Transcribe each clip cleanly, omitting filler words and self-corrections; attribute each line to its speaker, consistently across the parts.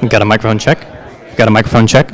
Speaker 1: Got a microphone check? Got a microphone check?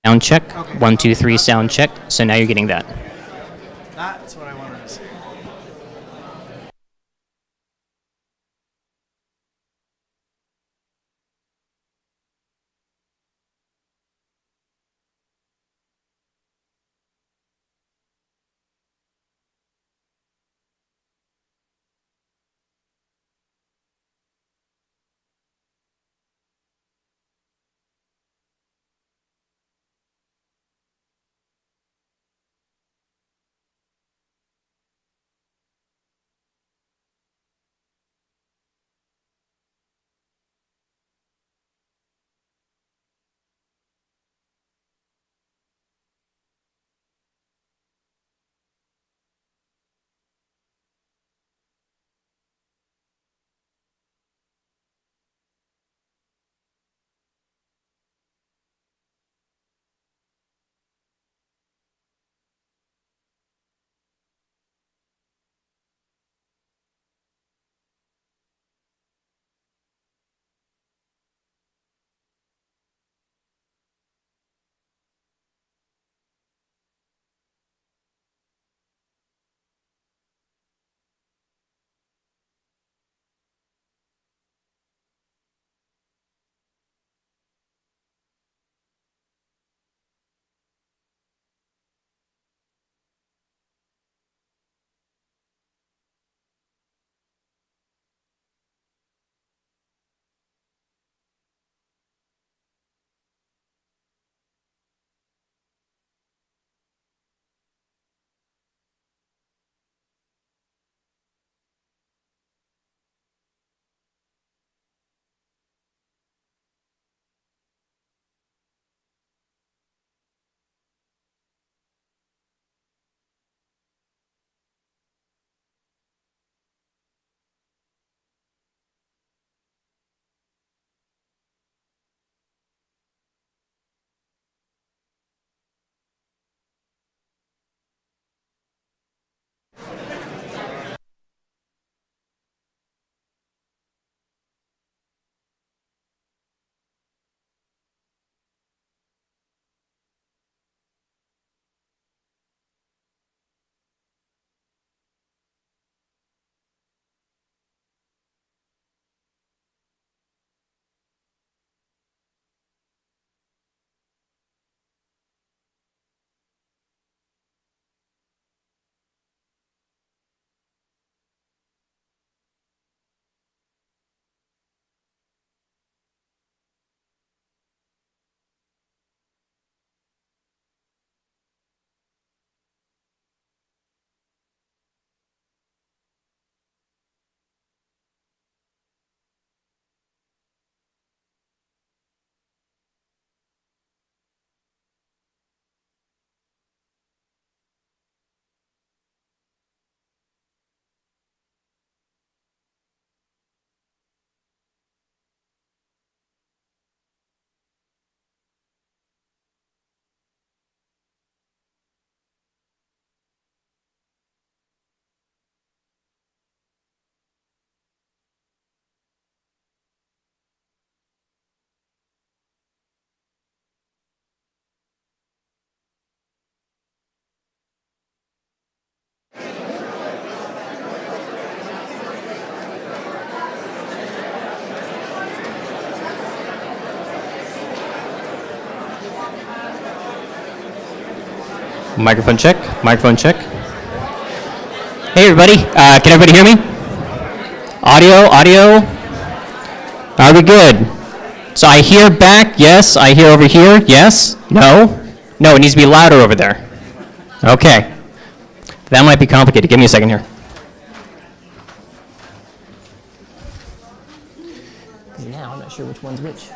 Speaker 1: Sound check.
Speaker 2: Okay.
Speaker 1: 1, 2, 3, sound check. So now you're getting that.
Speaker 2: That's what I wanted to see.
Speaker 1: Microphone check. Microphone check. Hey, everybody. Can everybody hear me? Audio. Are we good? So I hear back. Yes. I hear over here. Yes. No. No. It needs to be louder over there. Okay. That might be complicated. Give me a second here. Now I'm not sure which one's which.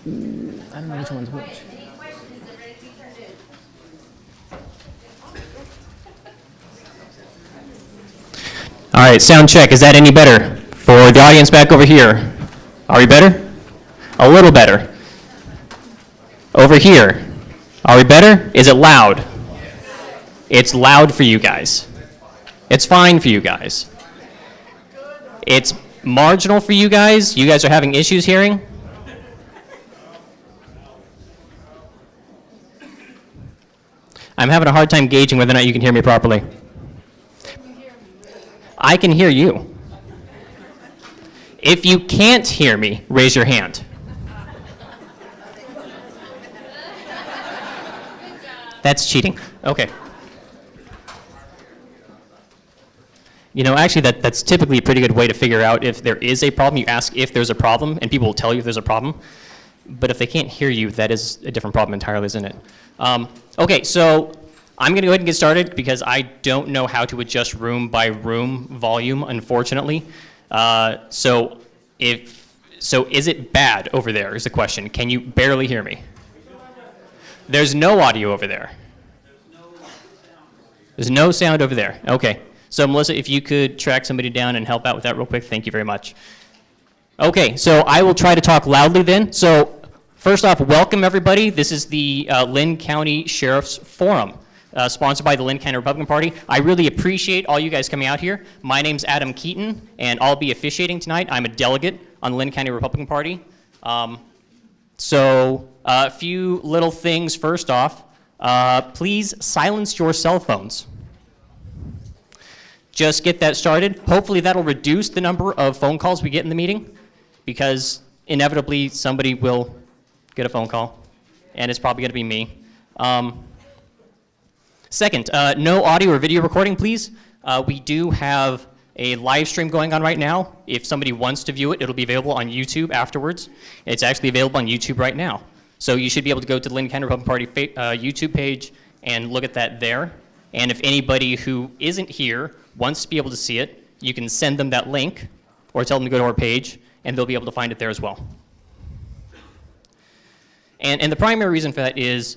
Speaker 1: I don't know which one's which. All right, sound check. Is that any better? For the audience back over here, are we better? A little better. Over here, are we better? Is it loud? It's loud for you guys. It's fine for you guys. It's marginal for you guys? You guys are having issues hearing? I'm having a hard time gauging whether or not you can hear me properly. I can hear you. If you can't hear me, raise your hand. That's cheating. Okay. You know, actually, that's typically a pretty good way to figure out if there is a problem. You ask if there's a problem, and people will tell you if there's a problem. But if they can't hear you, that is a different problem entirely, isn't it? Okay, so I'm going to go ahead and get started because I don't know how to adjust room by room volume, unfortunately. So is it bad over there is the question. Can you barely hear me? There's no audio over there. There's no sound over there. Okay. So Melissa, if you could track somebody down and help out with that real quick, thank you very much. Okay, so I will try to talk loudly then. So first off, welcome everybody. This is the Linn County Sheriff's Forum, sponsored by the Linn County Republican Party. I really appreciate all you guys coming out here. My name's Adam Keaton, and I'll be officiating tonight. I'm a delegate on the Linn County Republican Party. So a few little things first off. Please silence your cell phones. Just get that started. Hopefully that'll reduce the number of phone calls we get in the meeting, because inevitably somebody will get a phone call, and it's probably going to be me. Second, no audio or video recording, please. We do have a live stream going on right now. If somebody wants to view it, it'll be available on YouTube afterwards. It's actually available on YouTube right now. So you should be able to go to the Linn County Republican Party YouTube page and look at that there. And if anybody who isn't here wants to be able to see it, you can send them that link or tell them to go to our page, and they'll be able to find it there as well. And the primary reason for that is,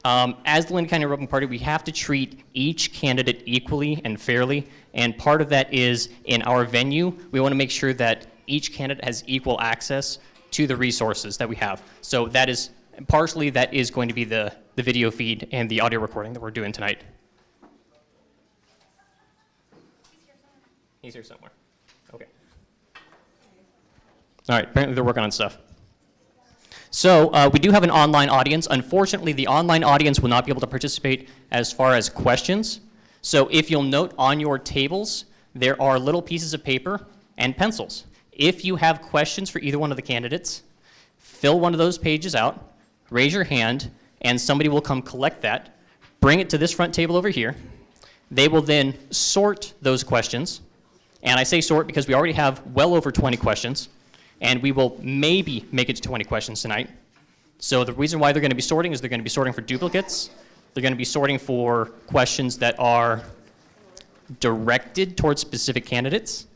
Speaker 1: as the Linn County Republican Party, we have to treat each candidate equally and fairly, and part of that is in our venue, we want to make sure that each candidate has equal access to the resources that we have. So that is, partially that is going to be the video feed and the audio recording that we're doing tonight. He's here somewhere. Okay. All right, apparently they're working on stuff. So we do have an online audience. Unfortunately, the online audience will not be able to participate as far as questions. So if you'll note on your tables, there are little pieces of paper and pencils. If you have questions for either one of the candidates, fill one of those pages out, raise your hand, and somebody will come collect that, bring it to this front table over here. They will then sort those questions. And I say sort because we already have well over 20 questions, and we will maybe make it to 20 questions tonight. So the reason why they're going to be sorting is they're going to be sorting for duplicates. They're going to be sorting for questions that are directed towards specific candidates,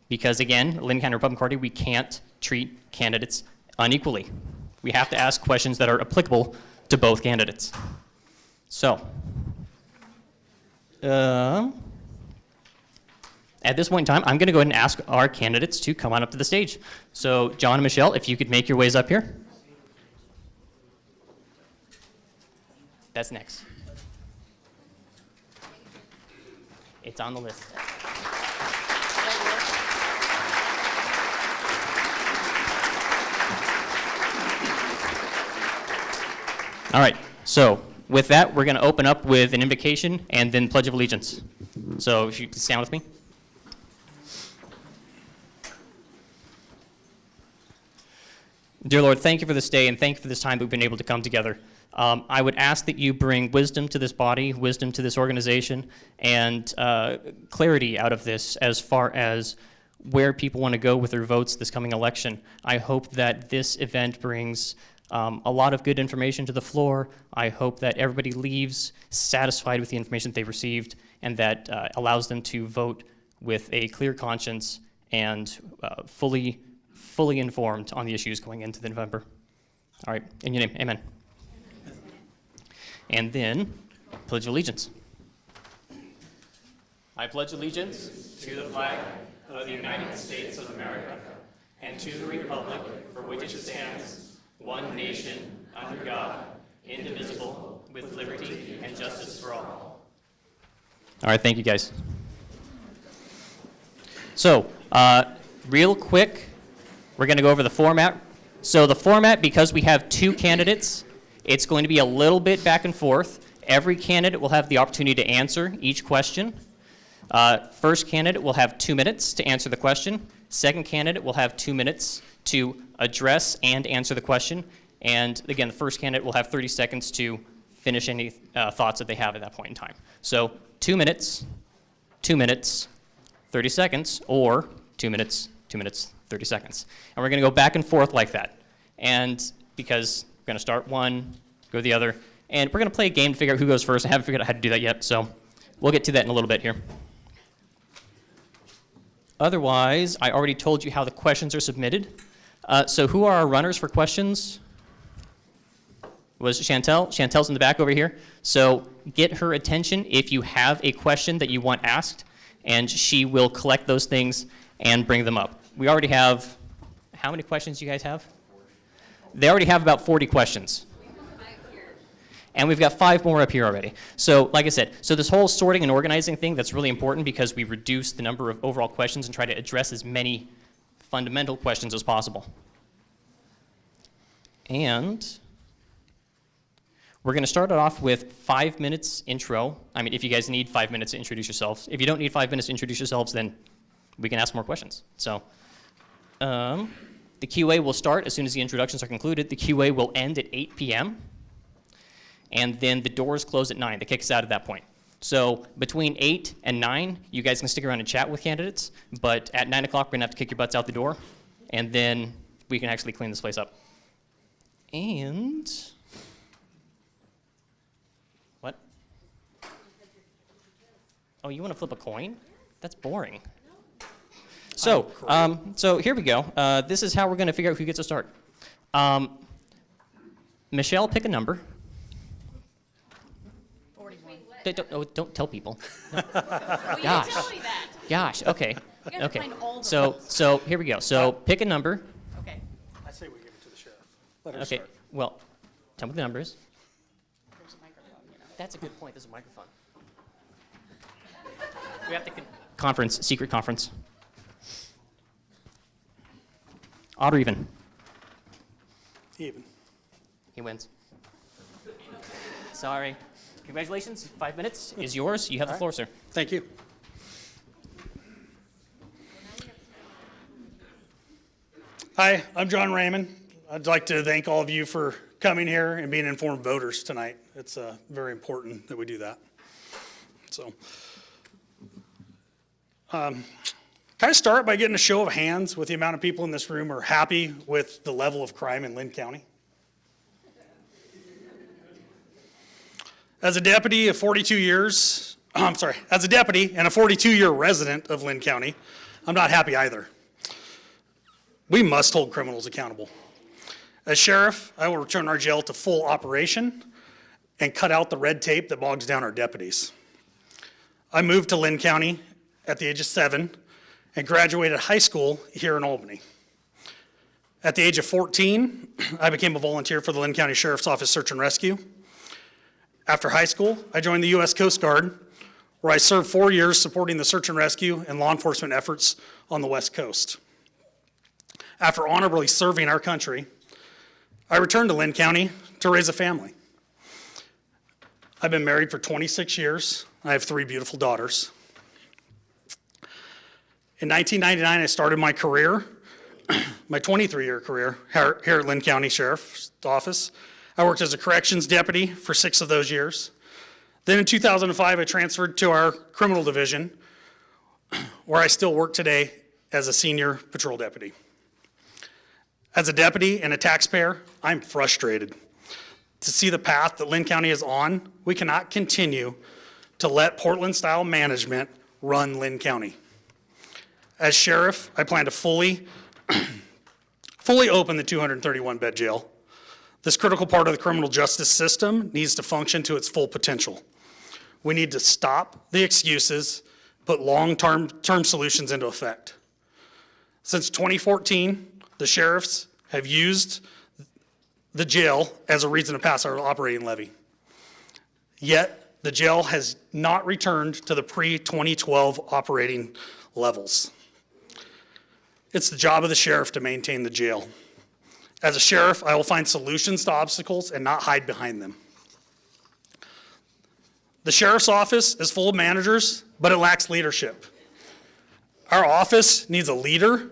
Speaker 1: because again, Linn County Republican Party, we can't treat candidates unequally. We have to ask questions that are applicable to both candidates. So, at this point in time, I'm going to go ahead and ask our candidates to come on up to the stage. So, Jon and Michelle, if you could make your ways up here. That's next. It's on the list. All right, so with that, we're going to open up with an invocation and then Pledge of Allegiance. So if you could stand with me. Dear Lord, thank you for this day, and thank you for this time that we've been able to come together. I would ask that you bring wisdom to this body, wisdom to this organization, and clarity out of this as far as where people want to go with their votes this coming election. I hope that this event brings a lot of good information to the floor. I hope that everybody leaves satisfied with the information that they've received, and that allows them to vote with a clear conscience and fully informed on the issues going into November. All right, in your name, amen. And then, Pledge of Allegiance. I pledge allegiance to the flag of the United States of America and to the republic for which it stands, one nation, under God, indivisible, with liberty and justice for all. All right, thank you guys. So, real quick, we're going to go over the format. So the format, because we have two candidates, it's going to be a little bit back and forth. Every candidate will have the opportunity to answer each question. First candidate will have 2 minutes to answer the question. Second candidate will have 2 minutes to address and answer the question. And again, the first candidate will have 30 seconds to finish any thoughts that they have at that point in time. So 2 minutes, 2 minutes, 30 seconds, or 2 minutes, 2 minutes, 30 seconds. And we're going to go back and forth like that. And because we're going to start one, go the other, and we're going to play a game to figure out who goes first. I haven't figured out how to do that yet, so we'll get to that in a little bit here. Otherwise, I already told you how the questions are submitted. So who are our runners for questions? Was Chantel? Chantel's in the back over here. So get her attention if you have a question that you want asked, and she will collect those things and bring them up. We already have, how many questions do you guys have? They already have about 40 questions. And we've got 5 more up here already. So like I said, so this whole sorting and organizing thing, that's really important because we reduce the number of overall questions and try to address as many fundamental questions as possible. And we're going to start it off with 5 minutes intro. I mean, if you guys need 5 minutes to introduce yourselves. If you don't need 5 minutes to introduce yourselves, then we can ask more questions. So the QA will start as soon as the introductions are concluded. The QA will end at 8 p.m. And then the doors close at 9. They kick us out at that point. So between 8 and 9, you guys can stick around and chat with candidates. But at 9 o'clock, we're going to have to kick your butts out the door. And then we can actually clean this place up. And what? Oh, you want to flip a coin? That's boring. So, so here we go. This is how we're going to figure out who gets to start. Michelle, pick a number. Don't tell people. No.
Speaker 3: Well,
Speaker 1: Gosh.
Speaker 3: you tell me that.
Speaker 1: Gosh. Okay.
Speaker 3: You gotta
Speaker 1: Okay.
Speaker 3: find all the
Speaker 1: So here we go. So pick a number.
Speaker 3: Okay.
Speaker 4: I say we give it to the sheriff. Let her
Speaker 1: Okay.
Speaker 4: start.
Speaker 1: Well, tell me what the number is.
Speaker 3: There's a microphone, you know.
Speaker 1: That's a good point. There's a microphone. We have to conference, secret conference. Odd or even?
Speaker 4: Even.
Speaker 1: He wins. Sorry. Congratulations. 5 minutes is yours. You have the floor, sir.
Speaker 4: Thank you. Hi, I'm Jon Raymond. I'd like to thank all of you for coming here and being informed voters tonight. It's very important that we do that. So, can I start by getting a show of hands with the amount of people in this room who are happy with the level of crime in Linn County? As a deputy of 42 years, as a deputy and a 42-year resident of Linn County, I'm not happy either. We must hold criminals accountable. As sheriff, I will return our jail to full operation and cut out the red tape that bogs down our deputies. I moved to Linn County at the age of 7 and graduated high school here in Albany. At the age of 14, I became a volunteer for the Linn County Sheriff's Office Search and Rescue. After high school, I joined the U.S. Coast Guard, where I served 4 years supporting the search and rescue and law enforcement efforts on the West Coast. After honorably serving our country, I returned to Linn County to raise a family. I've been married for 26 years. I have 3 beautiful daughters. In 1999, I started my career, my 23-year career here at Linn County Sheriff's Office. I worked as a corrections deputy for 6 of those years. Then in 2005, I transferred to our criminal division, where I still work today as a senior patrol deputy. As a deputy and a taxpayer, I'm frustrated to see the path that Linn County is on. We cannot continue to let Portland-style management run Linn County. As sheriff, I plan to fully open the 231-bed jail. This critical part of the criminal justice system needs to function to its full potential. We need to stop the excuses, put long-term solutions into effect. Since 2014, the sheriffs have used the jail as a reason to pass our operating levy. Yet, the jail has not returned to the pre-2012 operating levels. It's the job of the sheriff to maintain the jail. As a sheriff, I will find solutions to obstacles and not hide behind them. The sheriff's office is full of managers, but it lacks leadership. Our office needs a leader,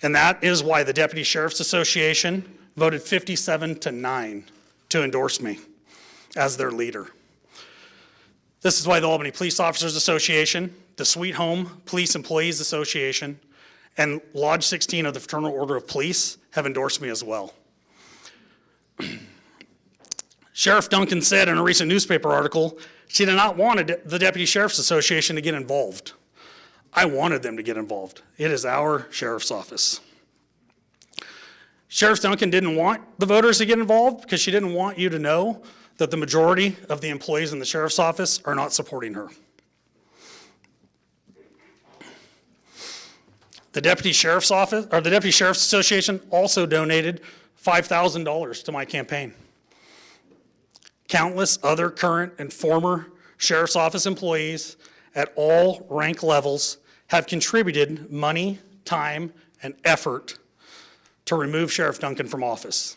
Speaker 4: and that is why the Deputy Sheriff's Association voted 57-9 to endorse me as their leader. This is why the Albany Police Officers Association, the Sweet Home Police Employees Association, and Lodge 16 of the Fraternal Order of Police have endorsed me as well. Sheriff Duncan said in a recent newspaper article, she did not want the Deputy Sheriff's Association to get involved. I wanted them to get involved. It is our sheriff's office. Sheriff Duncan didn't want the voters to get involved because she didn't want you to know that the majority of the employees in the sheriff's office are not supporting her. The Deputy Sheriff's Office, or the Deputy Sheriff's Association also donated $5,000 to my campaign. Countless other current and former Sheriff's Office employees at all rank levels have contributed money, time, and effort to remove Sheriff Duncan from office.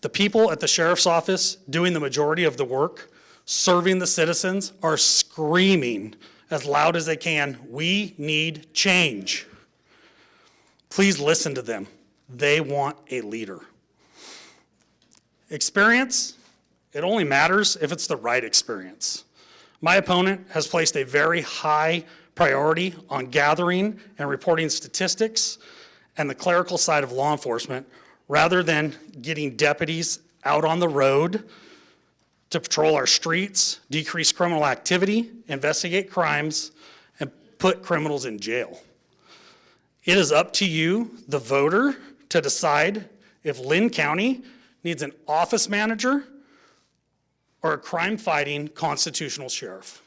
Speaker 4: The people at the Sheriff's Office doing the majority of the work, serving the citizens, are screaming as loud as they can, "We need change." Please listen to them. They want a leader. Experience, it only matters if it's the right experience. My opponent has placed a very high priority on gathering and reporting statistics and the clerical side of law enforcement rather than getting deputies out on the road to patrol our streets, decrease criminal activity, investigate crimes, and put criminals in jail. It is up to you, the voter, to decide if Linn County needs an office manager or a crime-fighting constitutional sheriff.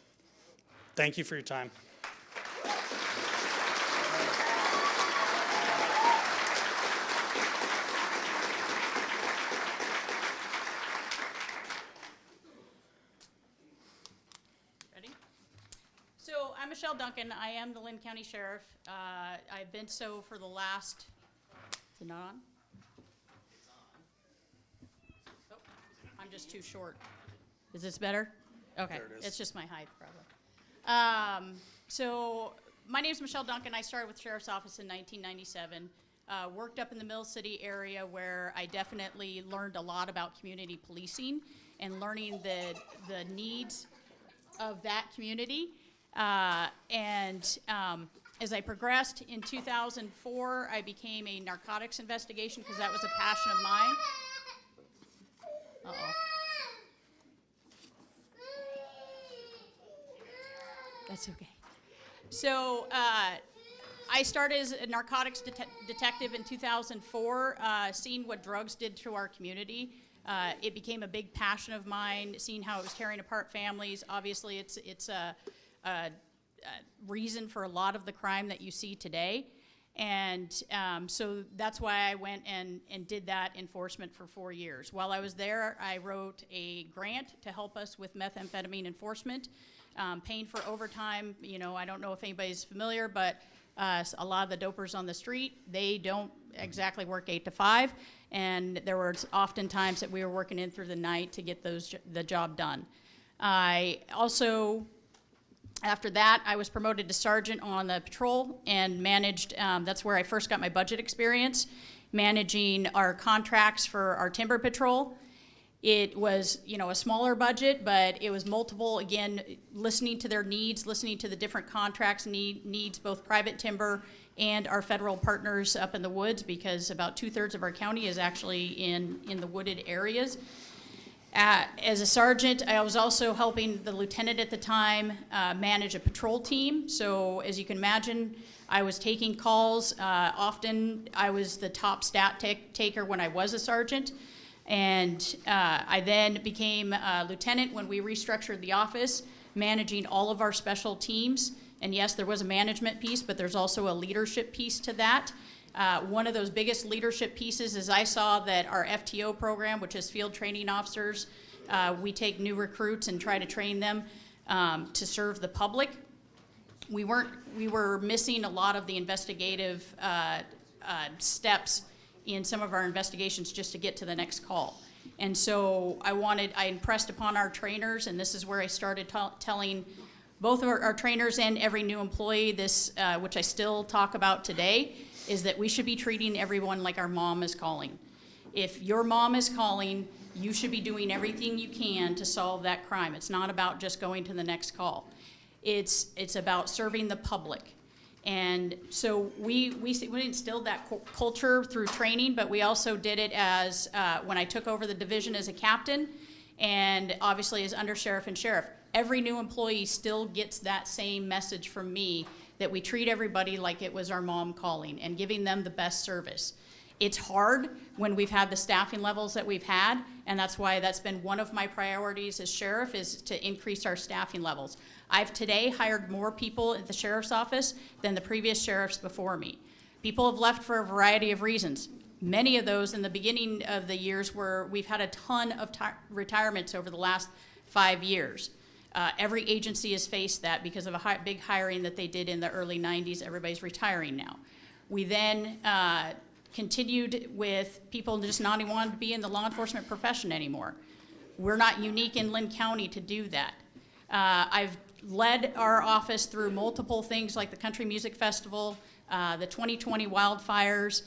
Speaker 4: Thank you for your time.
Speaker 3: Ready? So I'm Michelle Duncan. I am the Linn County Sheriff. I've been so for the last, is it not on? It's on. Oh, I'm just too short. Is this better? Okay,
Speaker 4: There it is.
Speaker 3: it's just my height probably. So my name is Michelle Duncan. I started with Sheriff's Office in 1997. Worked up in the Mill City area where I definitely learned a lot about community policing and learning the needs of that community. As I progressed in 2004, I became a narcotics investigation because that was a passion of mine. Uh-oh. That's okay. So I started as a narcotics detective in 2004, seeing what drugs did to our community. It became a big passion of mine, seeing how it was tearing apart families. Obviously, it's a reason for a lot of the crime that you see today. And so that's why I went and did that enforcement for 4 years. While I was there, I wrote a grant to help us with methamphetamine enforcement, paying for overtime. You know, I don't know if anybody's familiar, but a lot of the dopers on the street, they don't exactly work 8 to 5. And there were often times that we were working in through the night to get the job done. I also, after that, I was promoted to sergeant on the patrol and managed, that's where I first got my budget experience, managing our contracts for our timber patrol. It was, you know, a smaller budget, but it was multiple, again, listening to their needs, listening to the different contracts needs, both private timber and our federal partners up in the woods, because about 2/3 of our county is actually in the wooded areas. As a sergeant, I was also helping the lieutenant at the time manage a patrol team. So as you can imagine, I was taking calls. Often I was the top stat taker when I was a sergeant. And I then became a lieutenant when we restructured the office, managing all of our special teams. And yes, there was a management piece, but there's also a leadership piece to that. One of those biggest leadership pieces is I saw that our FTO program, which is field training officers, we take new recruits and try to train them to serve the public. we were missing a lot of the investigative steps in some of our investigations just to get to the next call. And so I impressed upon our trainers, and this is where I started telling both of our trainers and every new employee this, which I still talk about today, is that we should be treating everyone like our mom is calling. If your mom is calling, you should be doing everything you can to solve that crime. It's not about just going to the next call. It's about serving the public. And so we instilled that culture through training, but we also did it as, when I took over the division as a captain, and obviously as under sheriff and sheriff. Every new employee still gets that same message from me, that we treat everybody like it was our mom calling and giving them the best service. It's hard when we've had the staffing levels that we've had, and that's why that's been one of my priorities as sheriff, is to increase our staffing levels. I've today hired more people at the sheriff's office than the previous sheriffs before me. People have left for a variety of reasons. Many of those in the beginning of the years where we've had a ton of retirements over the last 5 years. Every agency has faced that because of a big hiring that they did in the early 90s. Everybody's retiring now. We then continued with people just not even wanting to be in the law enforcement profession anymore. We're not unique in Linn County to do that. I've led our office through multiple things like the Country Music Festival, the 2020 wildfires,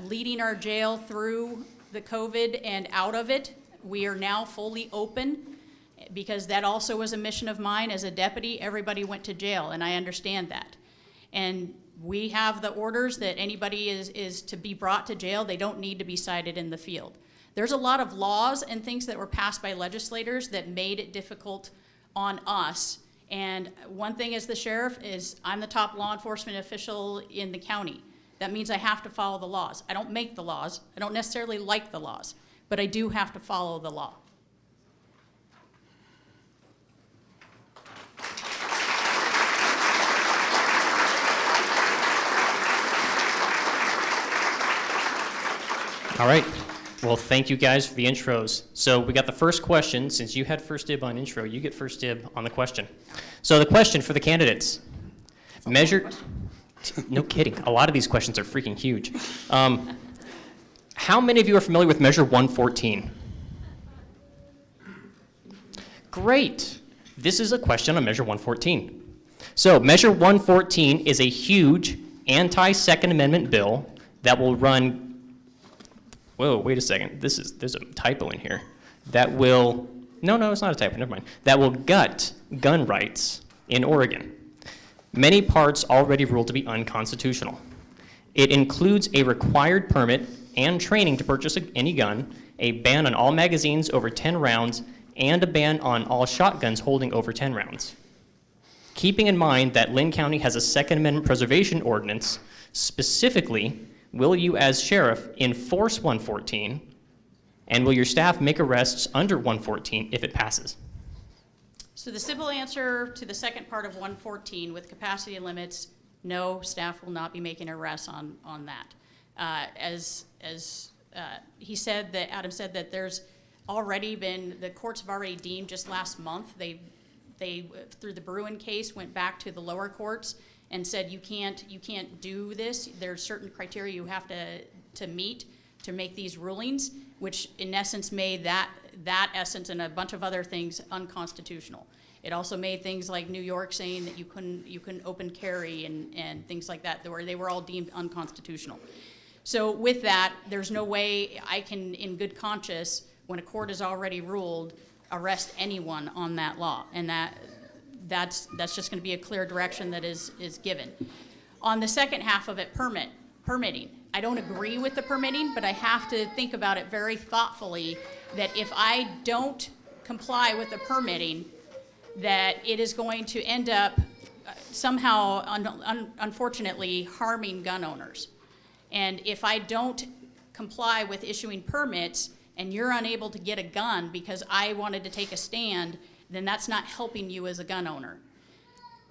Speaker 3: leading our jail through the COVID and out of it. We are now fully open, because that also was a mission of mine as a deputy. Everybody went to jail, and I understand that. And we have the orders that anybody is to be brought to jail. They don't need to be cited in the field. There's a lot of laws and things that were passed by legislators that made it difficult on us. And one thing as the sheriff is I'm the top law enforcement official in the county. That means I have to follow the laws. I don't make the laws. I don't necessarily like the laws, but I do have to follow the law.
Speaker 1: All right. Well, thank you guys for the intros. So we got the first question. Since you had first dib on intro, you get first dib on the question. So the question for the candidates. Measure. No kidding. A lot of these questions are freaking huge. How many of you are familiar with Measure 114? Great. This is a question on Measure 114. So Measure 114 is a huge anti-Second Amendment bill that will run. Whoa, wait a second. There's a typo in here. That will, no, it's not a typo, never mind. That will gut gun rights in Oregon. Many parts already ruled to be unconstitutional. It includes a required permit and training to purchase any gun, a ban on all magazines over 10 rounds, and a ban on all shotguns holding over 10 rounds. Keeping in mind that Linn County has a Second Amendment preservation ordinance, specifically, will you as sheriff enforce 114, and will your staff make arrests under 114 if it passes?
Speaker 3: So the simple answer to the second part of 114 with capacity limits, no, staff will not be making arrests on that. As he said, that Adam said that there's already been, the courts have already deemed just last month, they through the Bruin case went back to the lower courts and said you can't do this. There's certain criteria you have to meet to make these rulings, which in essence made that essence and a bunch of other things unconstitutional. It also made things like New York saying that you couldn't open carry and things like that, where they were all deemed unconstitutional. So with that, there's no way I can, in good conscience, when a court has already ruled, arrest anyone on that law, and that's just going to be a clear direction that is given. On the second half of it, permitting. I don't agree with the permitting, but I have to think about it very thoughtfully, that if I don't comply with the permitting, that it is going to end up somehow, unfortunately, harming gun owners. And if I don't comply with issuing permits and you're unable to get a gun because I wanted to take a stand, then that's not helping you as a gun owner.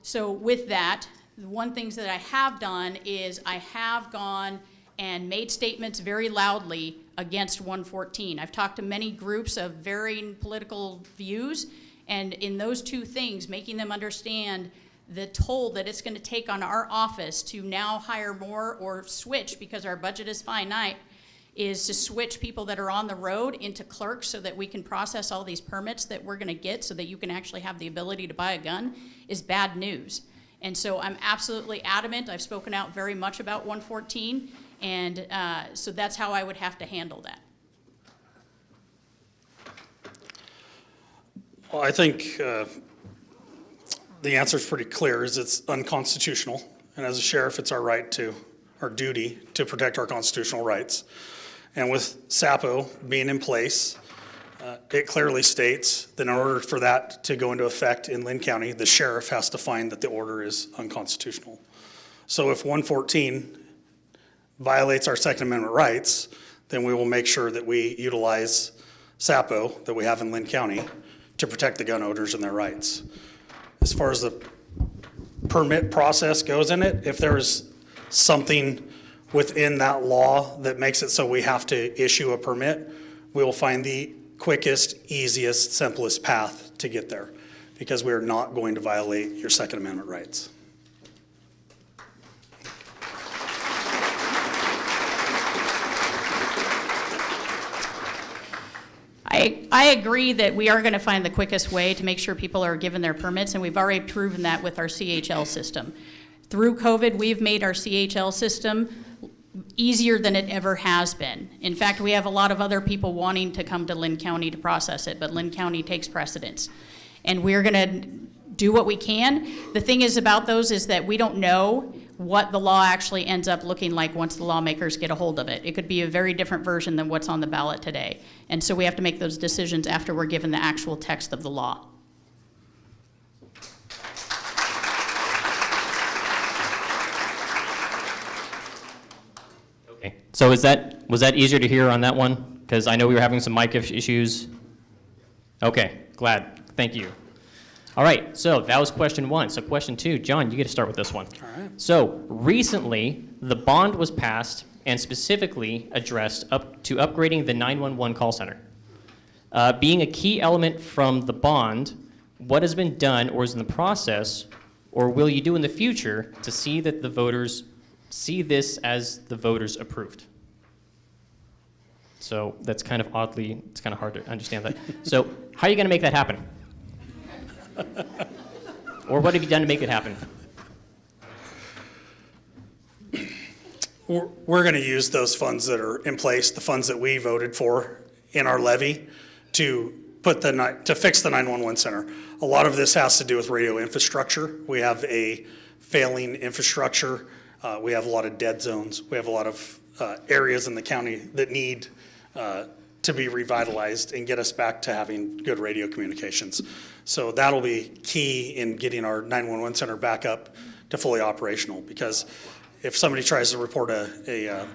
Speaker 3: So with that, one thing that I have done is I have gone and made statements very loudly against 114. I've talked to many groups of varying political views, and in those two things, making them understand the toll that it's going to take on our office to now hire more or switch, because our budget is finite, is to switch people that are on the road into clerks so that we can process all these permits that we're going to get so that you can actually have the ability to buy a gun, is bad news. And so I'm absolutely adamant. I've spoken out very much about 114, and so that's how I would have to handle that.
Speaker 4: Well, I think the answer is pretty clear, is it's unconstitutional. And as a sheriff, it's our duty to protect our constitutional rights. And with SAPO being in place, it clearly states that in order for that to go into effect in Linn County, the sheriff has to find that the order is unconstitutional. So if 114 violates our Second Amendment rights, then we will make sure that we utilize SAPO that we have in Linn County to protect the gun owners and their rights. As far as the permit process goes in it, if there's something within that law that makes it so we have to issue a permit, we will find the quickest, easiest, simplest path to get there, because we are not going to violate your Second Amendment rights.
Speaker 3: I agree that we are going to find the quickest way to make sure people are given their permits, and we've already proven that with our CHL system. Through COVID, we've made our CHL system easier than it ever has been. In fact, we have a lot of other people wanting to come to Linn County to process it, but Linn County takes precedence. And we're going to do what we can. The thing is about those is that we don't know what the law actually ends up looking like once the lawmakers get a hold of it. It could be a very different version than what's on the ballot today. And so we have to make those decisions after we're given the actual text of the law.
Speaker 1: Okay. So was that easier to hear on that one? Because I know we were having some mic issues. Okay, glad. Thank you. All right, so that was question one. So question two, John, you get to start with this one.
Speaker 4: All right.
Speaker 1: So recently, the bond was passed and specifically addressed up to upgrading the 911 call center. Being a key element from the bond, what has been done or is in the process, or will you do in the future to see that the voters see this as the voters approved? So that's kind of oddly, it's kind of hard to understand that. So how are you going to make that happen? Or what have you done to make it happen?
Speaker 4: We're going to use those funds that are in place, the funds that we voted for in our levy, to fix the 911 center. A lot of this has to do with radio infrastructure. We have a failing infrastructure. We have a lot of dead zones. We have a lot of areas in the county that need to be revitalized and get us back to having good radio communications. So that'll be key in getting our 911 center back up to fully operational, because if somebody tries to report a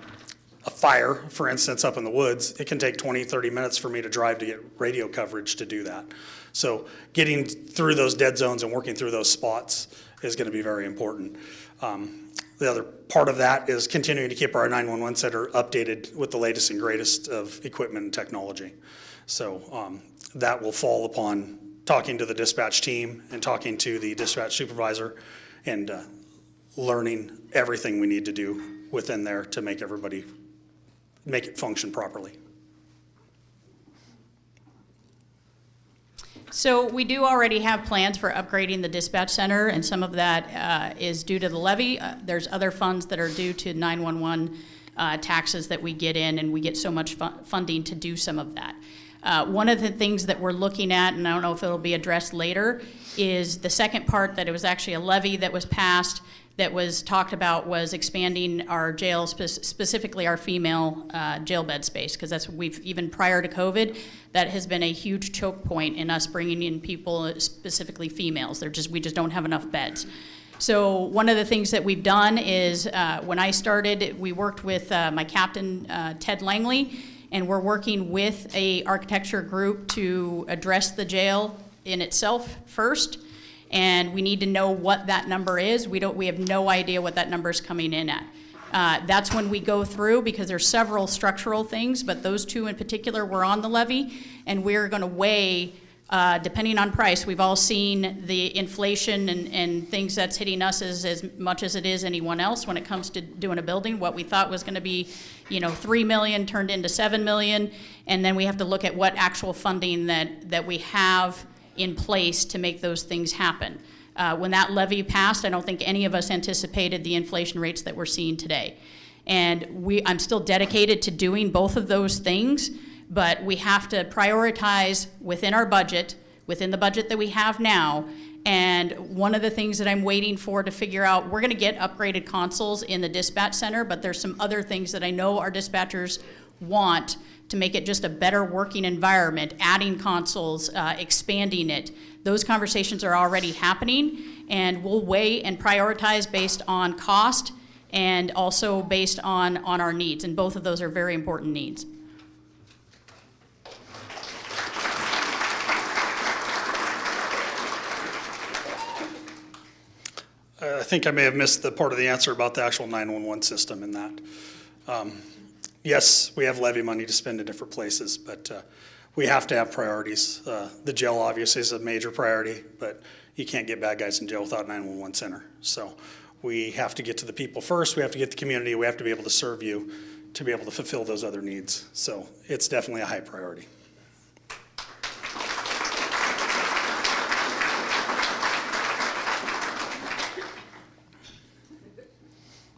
Speaker 4: fire, for instance, up in the woods, it can take 20, 30 minutes for me to drive to get radio coverage to do that. So getting through those dead zones and working through those spots is going to be very important. The other part of that is continuing to keep our 911 center updated with the latest and greatest of equipment and technology. So that will fall upon talking to the dispatch team and talking to the dispatch supervisor and learning everything we need to do within there to make it function properly.
Speaker 3: So we do already have plans for upgrading the dispatch center, and some of that is due to the levy. There's other funds that are due to 911 taxes that we get in, and we get so much funding to do some of that. One of the things that we're looking at, and I don't know if it'll be addressed later, is the second part, that it was actually a levy that was passed that was talked about, was expanding our jail, specifically our female jail bed space, because even prior to COVID, that has been a huge choke point in us bringing in people, specifically females. We just don't have enough beds. So one of the things that we've done is, when I started, we worked with my captain, Ted Langley, and we're working with a architecture group to address the jail in itself first. And we need to know what that number is. We have no idea what that number is coming in at. That's when we go through, because there's several structural things, but those two in particular were on the levy, and we're going to weigh Depending on price, we've all seen the inflation and things that's hitting us as much as it is anyone else when it comes to doing a building. What we thought was going to be, $3 million turned into $7 million, and then we have to look at what actual funding that we have in place to make those things happen. When that levy passed, I don't think any of us anticipated the inflation rates that we're seeing today. And I'm still dedicated to doing both of those things, but we have to prioritize within our budget, within the budget that we have now. And one of the things that I'm waiting for to figure out, we're gonna get upgraded consoles in the dispatch center, but there's some other things that I know our dispatchers want to make it just a better working environment, adding consoles, expanding it. Those conversations are already happening, and we'll weigh and prioritize based on cost and also based on our needs, and both of those are very important needs.
Speaker 4: I think I may have missed the part of the answer about the actual 911 system in that. Yes, we have levy money to spend in different places, but we have to have priorities. The jail obviously is a major priority, but you can't get bad guys in jail without a 911 center. So we have to get to the people first, we have to get the community, we have to be able to serve you to be able to fulfill those other needs. So it's definitely a high priority.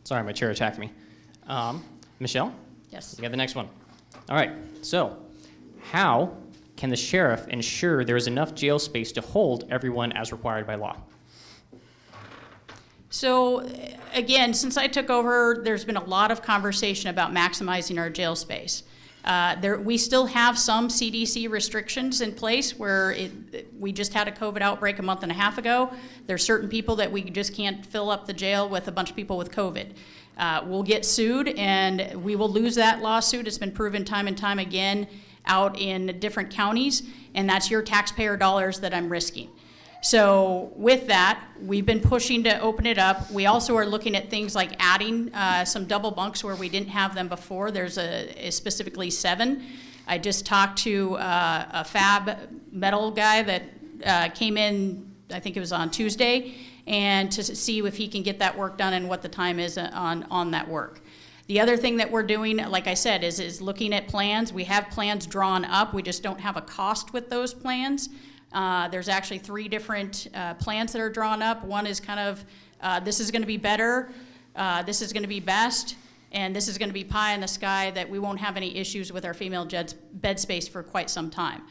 Speaker 1: Sorry, my chair attacked me. Michelle?
Speaker 3: Yes.
Speaker 1: You got the next one. All right, so how can the sheriff ensure there is enough jail space to hold everyone as required by law?
Speaker 3: So again, since I took over, there's been a lot of conversation about maximizing our jail space. We still have some CDC restrictions in place where we just had a COVID outbreak a month and a half ago. There's certain people that we just can't fill up the jail with a bunch of people with COVID. We'll get sued and we will lose that lawsuit. It's been proven time and time again out in different counties, and that's your taxpayer dollars that I'm risking. So with that, we've been pushing to open it up. We also are looking at things like adding some double bunks where we didn't have them before. There's specifically 7. I just talked to a fab metal guy that came in, I think it was on Tuesday, and to see if he can get that work done and what the time is on that work. The other thing that we're doing, like I said, is looking at plans. We have plans drawn up. We just don't have a cost with those plans. There's actually 3 different plans that are drawn up. One is kind of, this is gonna be better, this is gonna be best, and this is gonna be pie in the sky that we won't have any issues with our female bed space for quite some time.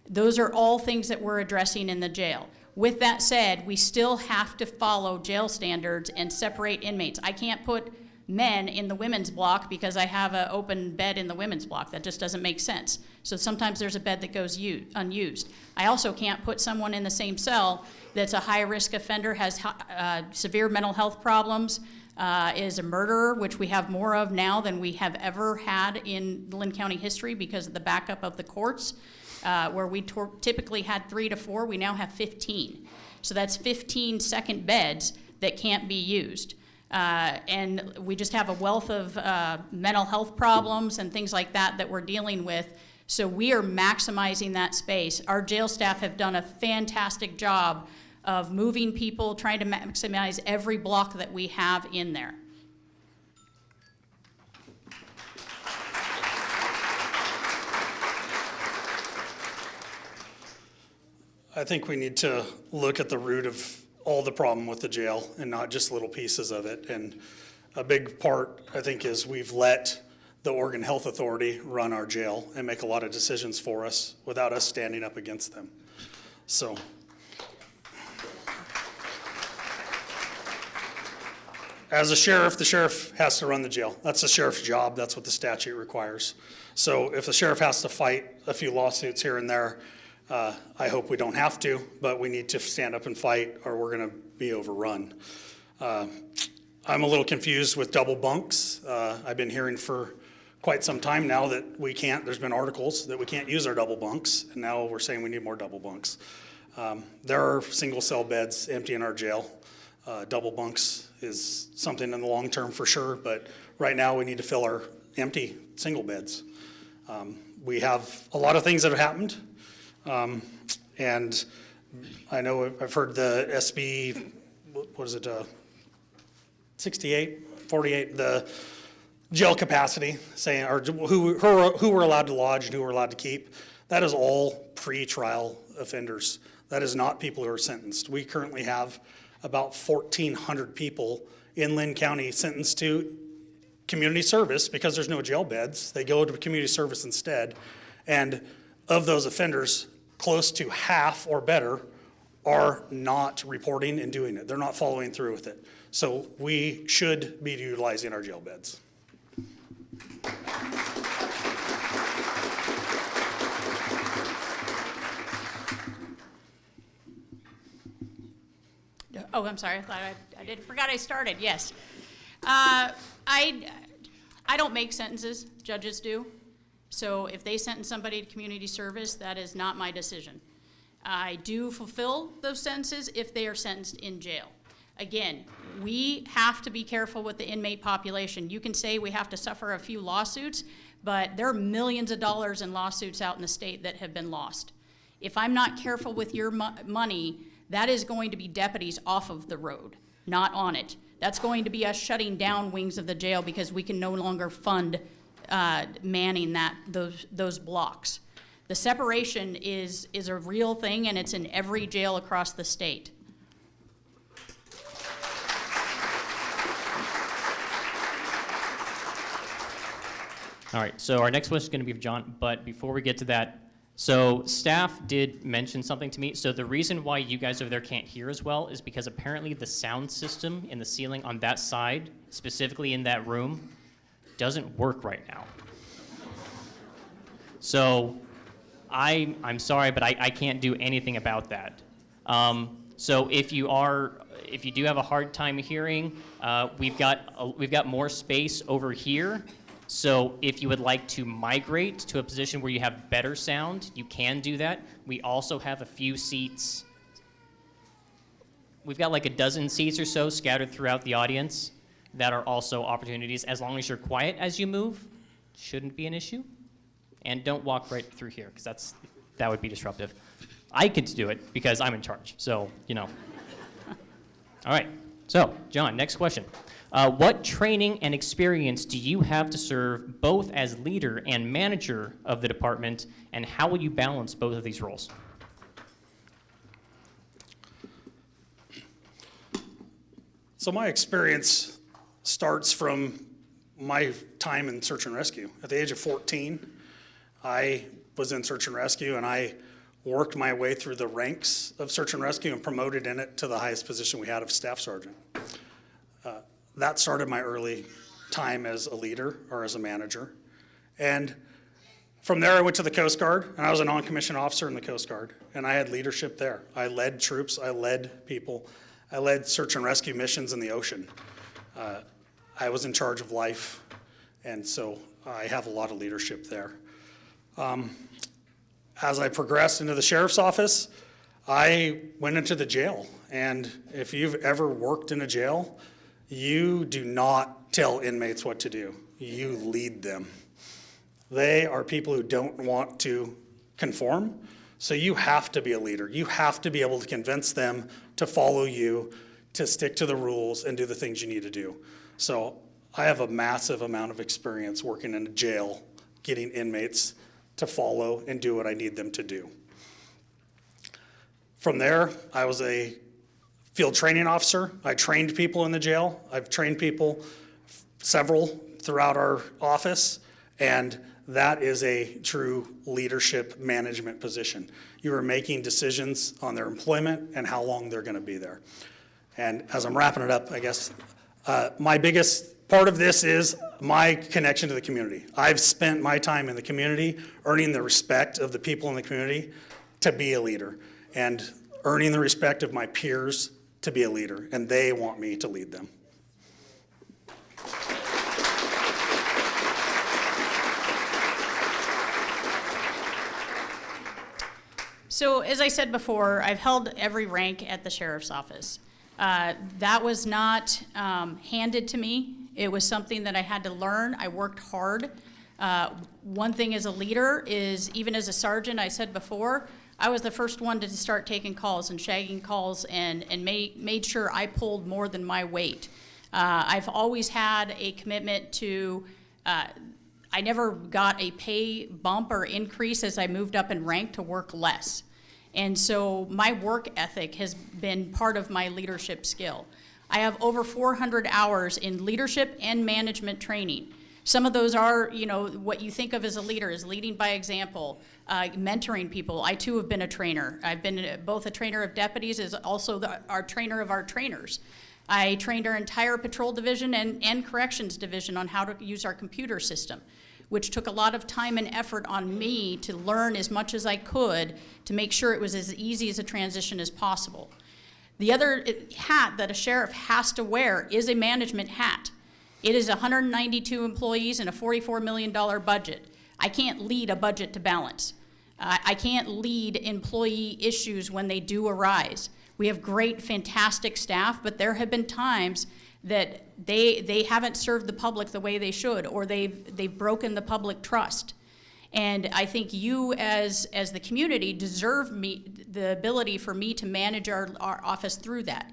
Speaker 3: Those are all things that we're addressing in the jail. With that said, we still have to follow jail standards and separate inmates. I can't put men in the women's block because I have an open bed in the women's block. That just doesn't make sense. So sometimes there's a bed that goes unused. I also can't put someone in the same cell that's a high-risk offender, has severe mental health problems, is a murderer, which we have more of now than we have ever had in Linn County history because of the backup of the courts, where we typically had 3 to 4, we now have 15. So that's 15 second beds that can't be used. And we just have a wealth of mental health problems and things like that we're dealing with. So we are maximizing that space. Our jail staff have done a fantastic job of moving people, trying to maximize every block that we have in there.
Speaker 4: I think we need to look at the root of all the problem with the jail and not just little pieces of it. And a big part, I think, is we've let the Oregon Health Authority run our jail and make a lot of decisions for us without us standing up against them. So as a sheriff, the sheriff has to run the jail. That's the sheriff's job. That's what the statute requires. So if the sheriff has to fight a few lawsuits here and there, I hope we don't have to, but we need to stand up and fight or we're going to be overrun. I'm a little confused with double bunks. I've been hearing for quite some time now that we can't, there's been articles that we can't use our double bunks, and now we're saying we need more double bunks. There are single cell beds empty in our jail. Double bunks is something in the long term for sure, but right now we need to fill our empty single beds. We have a lot of things that have happened. And I know I've heard the SB, what is it, 68, 48, the jail capacity, saying, or who were allowed to lodge and who were allowed to keep. That is all pre-trial offenders. That is not people who are sentenced. We currently have about 1,400 people in Linn County sentenced to community service because there's no jail beds. They go to community service instead. And of those offenders, close to half or better are not reporting and doing it. They're not following through with it. So we should be utilizing our jail beds.
Speaker 3: Oh, I'm sorry, I thought I forgot I started, yes. I don't make sentences, judges do. So if they sentence somebody to community service, that is not my decision. I do fulfill those sentences if they are sentenced in jail. Again, we have to be careful with the inmate population. You can say we have to suffer a few lawsuits, but there are millions of dollars in lawsuits out in the state that have been lost. If I'm not careful with your money, that is going to be deputies off of the road, not on it. That's going to be us shutting down wings of the jail because we can no longer fund manning those blocks. The separation is a real thing, and it's in every jail across the state.
Speaker 1: All right, so our next question is going to be for Jon, but before we get to that, so staff did mention something to me. So the reason why you guys over there can't hear as well is because apparently the sound system in the ceiling on that side, specifically in that room, doesn't work right now. So I'm sorry, but I can't do anything about that. So if you do have a hard time hearing, we've got more space over here. So if you would like to migrate to a position where you have better sound, you can do that. We also have a few seats. We've got like a dozen seats or so scattered throughout the audience that are also opportunities. As long as you're quiet as you move, shouldn't be an issue. And don't walk right through here, because that would be disruptive. I get to do it because I'm in charge, so, you know. All right, so, Jon, next question. What training and experience do you have to serve both as leader and manager of the department, and how will you balance both of these roles?
Speaker 4: So my experience starts from my time in search and rescue. At the age of 14, I was in search and rescue, and I worked my way through the ranks of search and rescue and promoted in it to the highest position we had of staff sergeant. That started my early time as a leader or as a manager. And from there I went to the Coast Guard, and I was a non-commissioned officer in the Coast Guard, and I had leadership there. I led troops, I led people, I led search and rescue missions in the ocean. I was in charge of life, and so I have a lot of leadership there. As I progressed into the sheriff's office, I went into the jail, and if you've ever worked in a jail, you do not tell inmates what to do. You lead them. They are people who don't want to conform, so you have to be a leader. You have to be able to convince them to follow you, to stick to the rules, and do the things you need to do. So I have a massive amount of experience working in a jail, getting inmates to follow and do what I need them to do. From there, I was a field training officer. I trained people in the jail. I've trained people, several throughout our office, and that is a true leadership management position. You are making decisions on their employment and how long they're going to be there. And as I'm wrapping it up, I guess, my biggest part of this is my connection to the community. I've spent my time in the community earning the respect of the people in the community to be a leader, and earning the respect of my peers to be a leader, and they want me to lead them.
Speaker 3: So as I said before, I've held every rank at the sheriff's office. That was not handed to me. It was something that I had to learn. I worked hard. One thing as a leader is, even as a sergeant, I said before, I was the first one to start taking calls and shagging calls and made sure I pulled more than my weight. I've always had a commitment to, I never got a pay bump or increase as I moved up in rank to work less. And so my work ethic has been part of my leadership skill. I have over 400 hours in leadership and management training. Some of those are, you know, what you think of as a leader is leading by example, mentoring people. I too have been a trainer. I've been both a trainer of deputies as also our trainer of our trainers. I trained our entire patrol division and corrections division on how to use our computer system, which took a lot of time and effort on me to learn as much as I could to make sure it was as easy as a transition as possible. The other hat that a sheriff has to wear is a management hat. It is 192 employees and a $44 million budget. I can't lead a budget to balance. I can't lead employee issues when they do arise. We have great, fantastic staff, but there have been times that they haven't served the public the way they should, or they've broken the public trust. And I think you as the community deserve the ability for me to manage our office through that.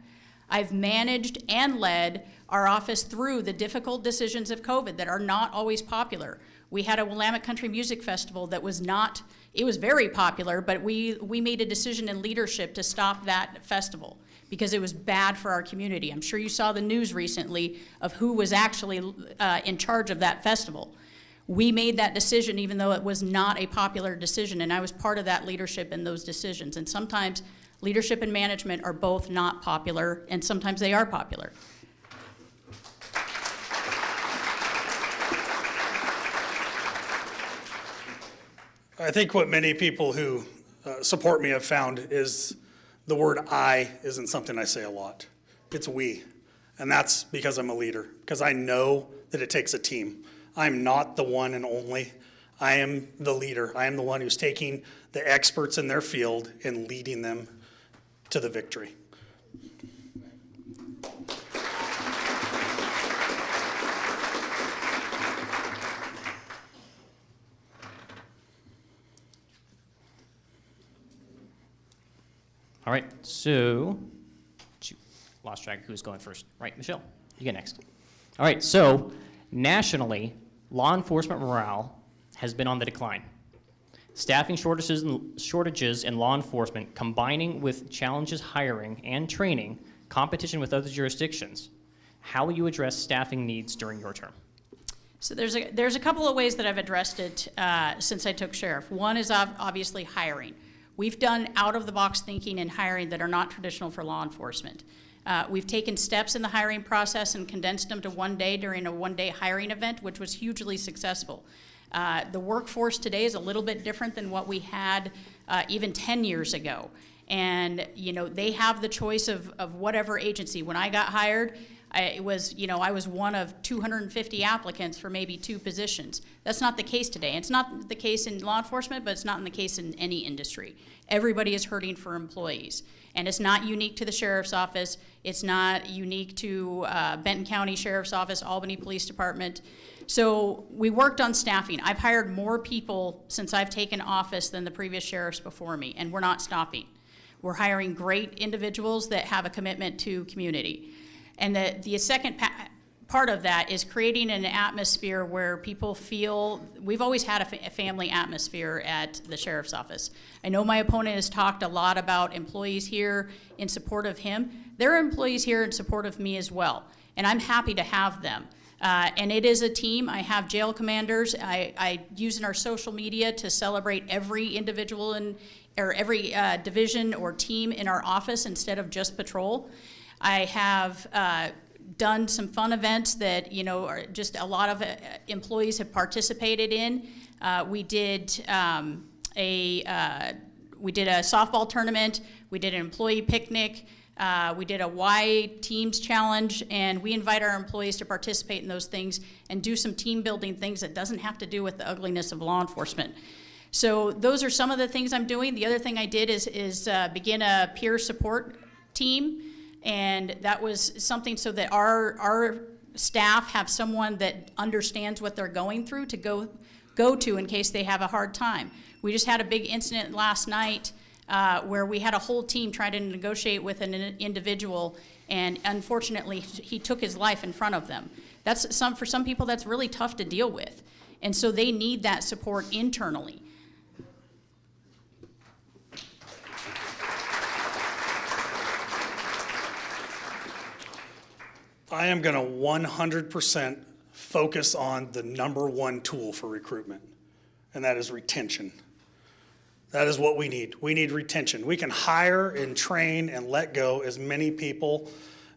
Speaker 3: I've managed and led our office through the difficult decisions of COVID that are not always popular. We had a Willamette Country Music Festival that was not, it was very popular, but we made a decision in leadership to stop that festival because it was bad for our community. I'm sure you saw the news recently of who was actually in charge of that festival. We made that decision even though it was not a popular decision, and I was part of that leadership in those decisions. And sometimes leadership and management are both not popular, and sometimes they are popular.
Speaker 4: I think what many people who support me have found is the word I isn't something I say a lot. It's we. And that's because I'm a leader, because I know that it takes a team. I'm not the one and only. I am the leader. I am the one who's taking the experts in their field and leading them to the victory.
Speaker 1: All right, so, lost track of who's going first. Right, Michelle, you get next. All right, so nationally, law enforcement morale has been on the decline. Staffing shortages in law enforcement, combining with challenges hiring and training, competition with other jurisdictions. How will you address staffing needs during your term?
Speaker 3: So there's a couple of ways that I've addressed it since I took sheriff. One is obviously hiring. We've done out-of-the-box thinking and hiring that are not traditional for law enforcement. We've taken steps in the hiring process and condensed them to one day during a one-day hiring event, which was hugely successful. The workforce today is a little bit different than what we had even 10 years ago. And, you know, they have the choice of whatever agency. When I got hired, I was one of 250 applicants for maybe 2 positions. That's not the case today. It's not the case in law enforcement, but it's not in the case in any industry. Everybody is hurting for employees. And it's not unique to the sheriff's office. It's not unique to Benton County Sheriff's Office, Albany Police Department. So we worked on staffing. I've hired more people since I've taken office than the previous sheriffs before me, and we're not stopping. We're hiring great individuals that have a commitment to community. And the second part of that is creating an atmosphere where people feel, we've always had a family atmosphere at the sheriff's office. I know my opponent has talked a lot about employees here in support of him. There are employees here in support of me as well, and I'm happy to have them. And it is a team. I have jail commanders. I use in our social media to celebrate every individual or every division or team in our office instead of just patrol. I have done some fun events that, you know, are just a lot of employees have participated in. We did a softball tournament. We did an employee picnic. We did a Y Teams challenge, and we invite our employees to participate in those things and do some team building things that doesn't have to do with the ugliness of law enforcement. So those are some of the things I'm doing. The other thing I did is begin a peer support team, and that was something so that our staff have someone that understands what they're going through to go to in case they have a hard time. We just had a big incident last night where we had a whole team try to negotiate with an individual, and unfortunately, he took his life in front of them. For some people, that's really tough to deal with. And so they need that support internally.
Speaker 4: I am going to 100% focus on the #1 tool for recruitment, and that is retention. That is what we need. We need retention. We can hire and train and let go as many people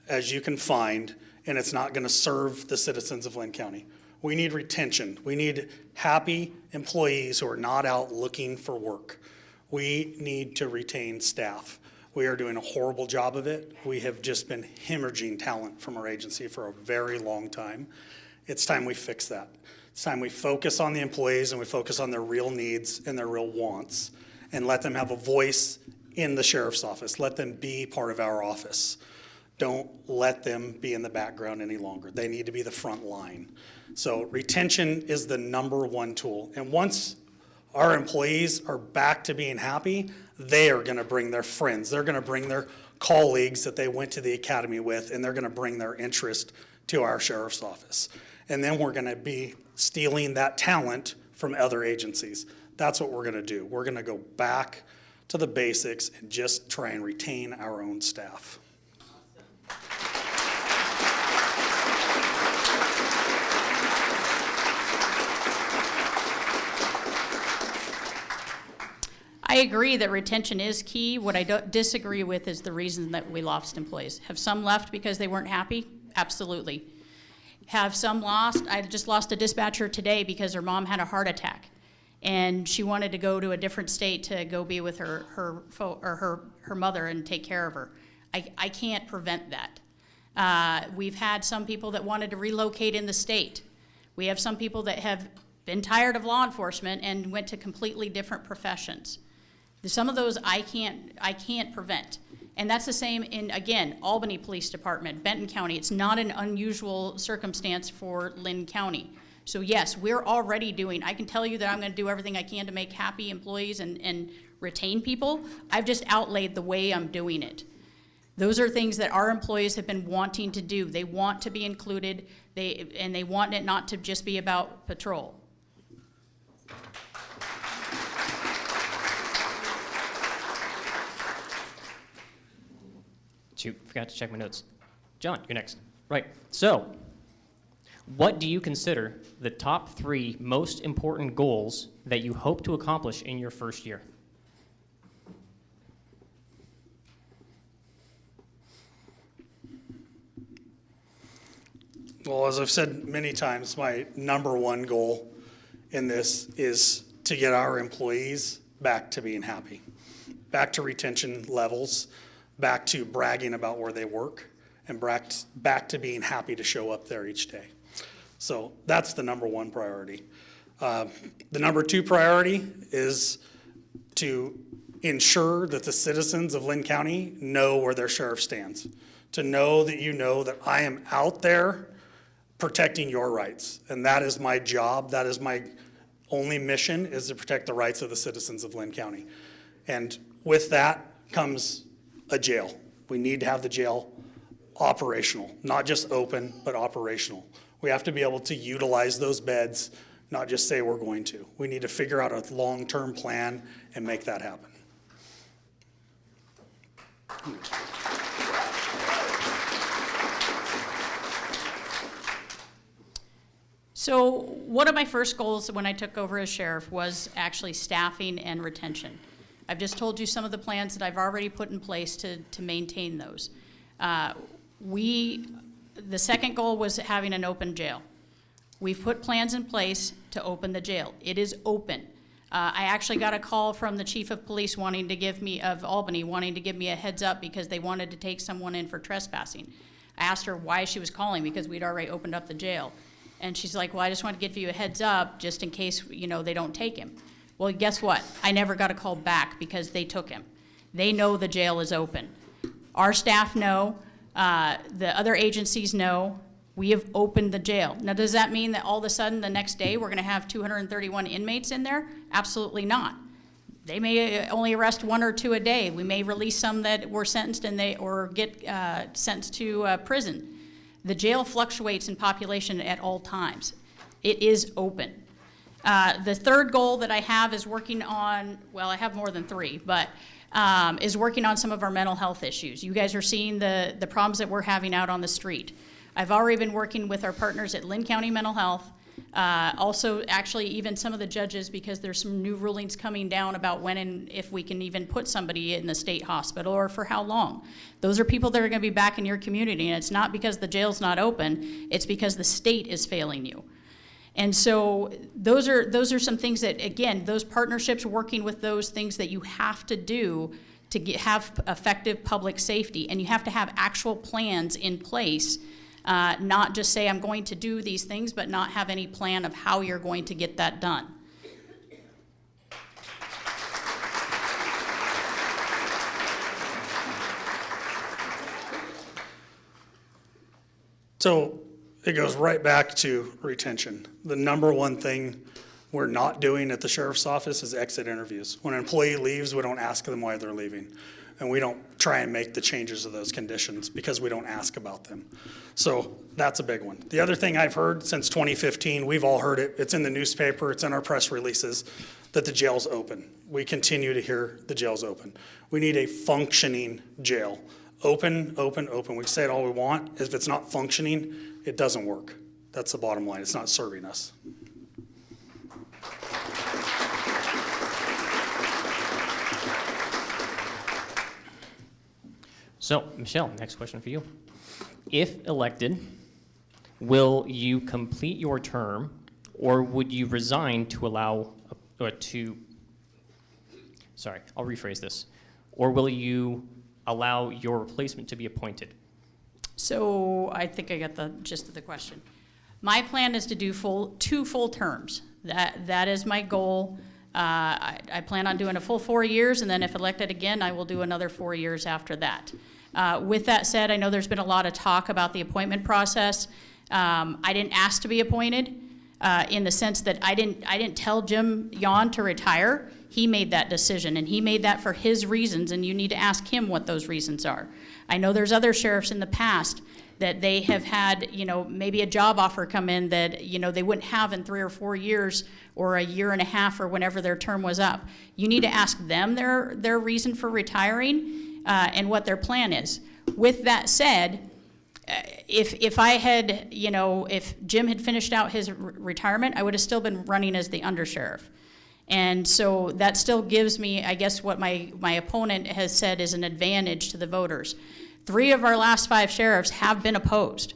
Speaker 4: as you can find, and it's not going to serve the citizens of Linn County. We need retention. We need happy employees who are not out looking for work. We need to retain staff. We are doing a horrible job of it. We have just been hemorrhaging talent from our agency for a very long time. It's time we fix that. It's time we focus on the employees and we focus on their real needs and their real wants and let them have a voice in the sheriff's office. Let them be part of our office. Don't let them be in the background any longer. They need to be the front line. So retention is the #1 tool. And once our employees are back to being happy, they are going to bring their friends. They're going to bring their colleagues that they went to the academy with, and they're going to bring their interest to our sheriff's office. And then we're going to be stealing that talent from other agencies. That's what we're going to do. We're going to go back to the basics and just try and retain our own staff.
Speaker 3: I agree that retention is key. What I disagree with is the reason that we lost employees. Have some left because they weren't happy? Absolutely. Have some lost? I just lost a dispatcher today because her mom had a heart attack, and she wanted to go to a different state to go be with her mother and take care of her. I can't prevent that. We've had some people that wanted to relocate in the state. We have some people that have been tired of law enforcement and went to completely different professions. Some of those I can't prevent. And that's the same in, again, Albany Police Department, Benton County. It's not an unusual circumstance for Linn County. So yes, we're already doing, I can tell you that I'm going to do everything I can to make happy employees and retain people. I've just outlaid the way I'm doing it. Those are things that our employees have been wanting to do. They want to be included, and they want it not to just be about patrol.
Speaker 1: Shoot, forgot to check my notes. John, you're next. Right, so what do you consider the top 3 most important goals that you hope to accomplish in your first year?
Speaker 4: Well, as I've said many times, my #1 goal in this is to get our employees back to being happy, back to retention levels, back to bragging about where they work, and back to being happy to show up there each day. So that's the #1 priority. The #2 priority is to ensure that the citizens of Linn County know where their sheriff stands, to know that you know that I am out there protecting your rights. And that is my job. That is my only mission, is to protect the rights of the citizens of Linn County. And with that comes a jail. We need to have the jail operational, not just open, but operational. We have to be able to utilize those beds, not just say we're going to. We need to figure out a long-term plan and make that happen.
Speaker 3: So one of my first goals when I took over as sheriff was actually staffing and retention. I've just told you some of the plans that I've already put in place to maintain those. The second goal was having an open jail. We've put plans in place to open the jail. It is open. I actually got a call from the chief of police of Albany wanting to give me a heads up because they wanted to take someone in for trespassing. I asked her why she was calling because we'd already opened up the jail. And she's like, well, I just want to give you a heads up just in case, they don't take him. Well, guess what? I never got a call back because they took him. They know the jail is open. Our staff know, the other agencies know, we have opened the jail. Now, does that mean that all of a sudden the next day we're going to have 231 inmates in there? Absolutely not. They may only arrest 1 or 2 a day. We may release some that were sentenced or get sentenced to prison. The jail fluctuates in population at all times. It is open. The third goal that I have is working on, well, I have more than 3, but is working on some of our mental health issues. You guys are seeing the problems that we're having out on the street. I've already been working with our partners at Linn County Mental Health, also actually even some of the judges, because there's some new rulings coming down about when and if we can even put somebody in the state hospital or for how long. Those are people that are going to be back in your community, and it's not because the jail's not open, it's because the state is failing you. And so those are some things that, again, those partnerships, working with those things that you have to do to have effective public safety, and you have to have actual plans in place, not just say I'm going to do these things, but not have any plan of how you're going to get that done.
Speaker 4: So it goes right back to retention. The number one thing we're not doing at the sheriff's office is exit interviews. When an employee leaves, we don't ask them why they're leaving. And we don't try and make the changes of those conditions because we don't ask about them. So that's a big one. The other thing I've heard since 2015, we've all heard it, it's in the newspaper, it's in our press releases, that the jail's open. We continue to hear the jail's open. We need a functioning jail. Open, open, open. We can say it all we want. If it's not functioning, it doesn't work. That's the bottom line. It's not serving us.
Speaker 1: So, Michelle, next question for you. If elected, will you complete your term, or would you resign to allow, sorry, I'll rephrase this. Or will you allow your replacement to be appointed?
Speaker 3: So I think I got the gist of the question. My plan is to do 2 full terms. That is my goal. I plan on doing a full 4 years, and then if elected again, I will do another 4 years after that. With that said, I know there's been a lot of talk about the appointment process. I didn't ask to be appointed in the sense that I didn't tell Jon to retire. He made that decision, and he made that for his reasons, and you need to ask him what those reasons are. I know there's other sheriffs in the past that they have had, maybe a job offer come in that, they wouldn't have in 3 or 4 years or a year and a half or whenever their term was up. You need to ask them their reason for retiring and what their plan is. With that said, if I had, if Jim had finished out his retirement, I would have still been running as the undersheriff. And so that still gives me, I guess, what my opponent has said is an advantage to the voters. 3 of our last 5 sheriffs have been opposed.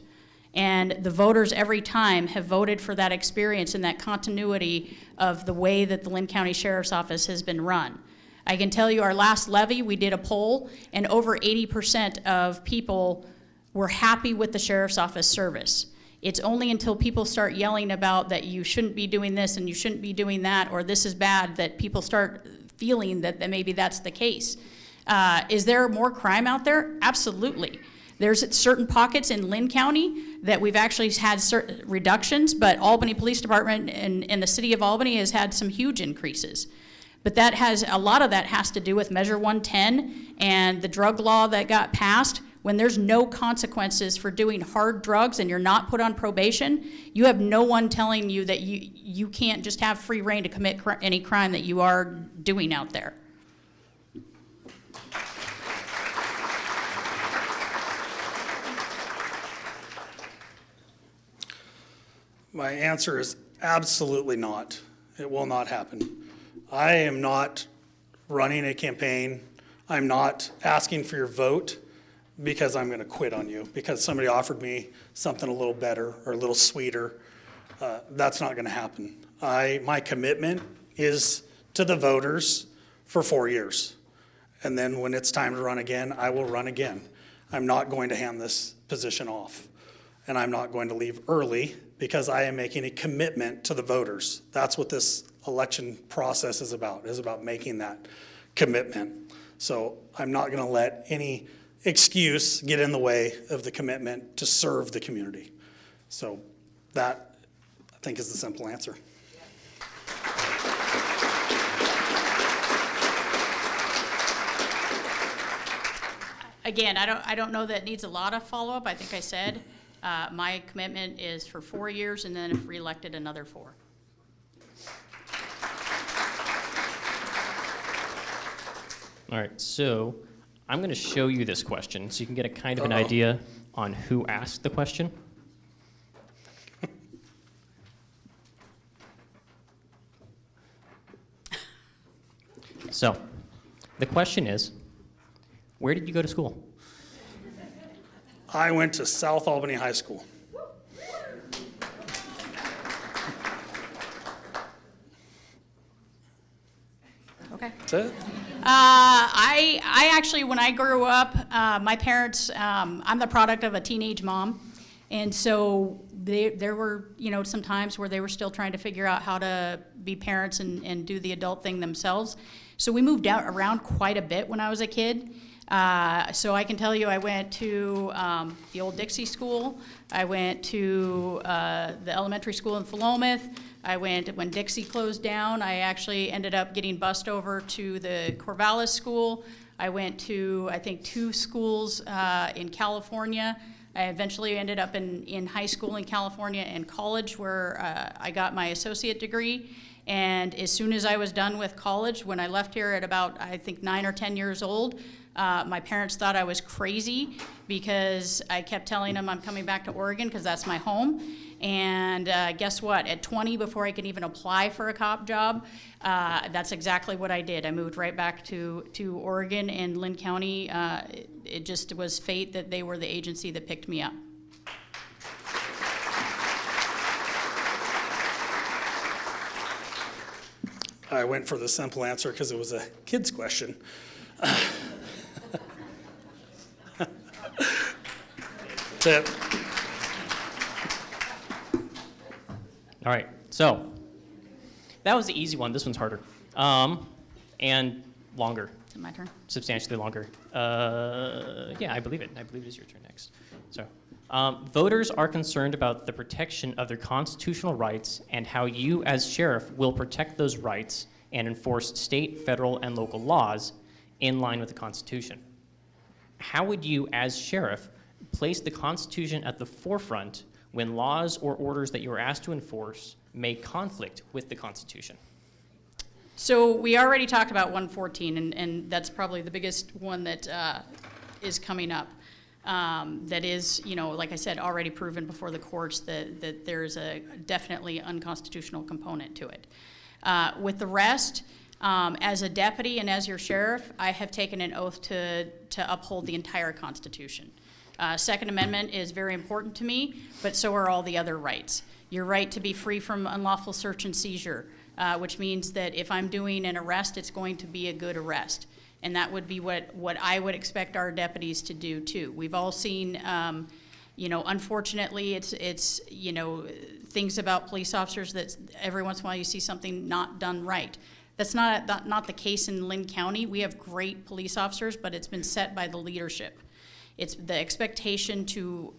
Speaker 3: And the voters every time have voted for that experience and that continuity of the way that the Linn County Sheriff's Office has been run. I can tell you our last levy, we did a poll, and over 80% of people were happy with the Sheriff's Office service. It's only until people start yelling about that you shouldn't be doing this and you shouldn't be doing that, or this is bad, that people start feeling that maybe that's the case. Is there more crime out there? Absolutely. There's certain pockets in Linn County that we've actually had certain reductions, but Albany Police Department and the city of Albany has had some huge increases. But a lot of that has to do with Measure 110 and the drug law that got passed. When there's no consequences for doing hard drugs and you're not put on probation, you have no one telling you that you can't just have free reign to commit any crime that you are doing out there.
Speaker 4: My answer is absolutely not. It will not happen. I am not running a campaign. I'm not asking for your vote because I'm going to quit on you, because somebody offered me something a little better or a little sweeter. That's not going to happen. My commitment is to the voters for 4 years. And then when it's time to run again, I will run again. I'm not going to hand this position off. And I'm not going to leave early because I am making a commitment to the voters. That's what this election process is about making that commitment. So I'm not going to let any excuse get in the way of the commitment to serve the community. So that, I think, is the simple answer.
Speaker 3: Again, I don't know that it needs a lot of follow-up. I think I said, my commitment is for 4 years, and then if reelected, another 4.
Speaker 1: All right, so I'm going to show you this question so you can get a kind of an idea on who asked the question. So, the question is, where did you go to school?
Speaker 4: I went to South Albany High School.
Speaker 3: Okay.
Speaker 4: That's it?
Speaker 3: I actually, when I grew up, my parents, I'm the product of a teenage mom. And so there were, some times where they were still trying to figure out how to be parents and do the adult thing themselves. So we moved out around quite a bit when I was a kid. So I can tell you I went to the old Dixie School. I went to the elementary school in Philomath. I went, when Dixie closed down, I actually ended up getting bused over to the Corvallis School. I went to, I think, 2 schools in California. I eventually ended up in high school in California and college where I got my associate degree. And as soon as I was done with college, when I left here at about, I think, 9 or 10 years old, my parents thought I was crazy because I kept telling them I'm coming back to Oregon because that's my home. And guess what? At 20, before I could even apply for a cop job, that's exactly what I did. I moved right back to Oregon and Linn County. It just was fate that they were the agency that picked me up.
Speaker 4: I went for the simple answer because it was a kid's question. That's it.
Speaker 1: All right, so that was the easy one. This one's harder and longer,
Speaker 3: Is it my turn?
Speaker 1: substantially longer. Yeah, I believe it. I believe it is your turn next. So, voters are concerned about the protection of their constitutional rights and how you, as sheriff, will protect those rights and enforce state, federal, and local laws in line with the Constitution. How would you, as sheriff, place the Constitution at the forefront when laws or orders that you are asked to enforce may conflict with the Constitution?
Speaker 3: So we already talked about 114, and that's probably the biggest one that is coming up. That is, like I said, already proven before the courts that there's a definitely unconstitutional component to it. With the rest, as a deputy and as your sheriff, I have taken an oath to uphold the entire Constitution. Second Amendment is very important to me, but so are all the other rights. Your right to be free from unlawful search and seizure, which means that if I'm doing an arrest, it's going to be a good arrest. And that would be what I would expect our deputies to do too. We've all seen, unfortunately, it's things about police officers that every once in a while you see something not done right. That's not the case in Linn County. We have great police officers, but it's been set by the leadership. It's the expectation to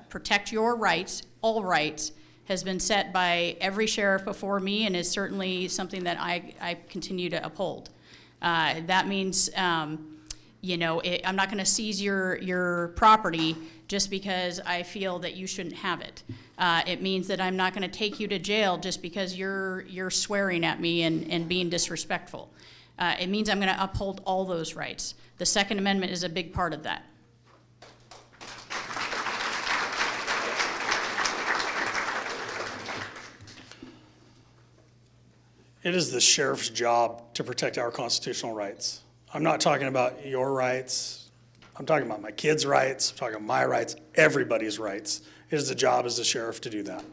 Speaker 3: protect your rights, all rights, has been set by every sheriff before me and is certainly something that I continue to uphold. That means, I'm not going to seize your property just because I feel that you shouldn't have it. It means that I'm not going to take you to jail just because you're swearing at me and being disrespectful. It means I'm going to uphold all those rights. The Second Amendment is a big part of that.
Speaker 4: It is the sheriff's job to protect our constitutional rights. I'm not talking about your rights. I'm talking about my kids' rights. I'm talking about my rights, everybody's rights. It is the job as the sheriff to do that.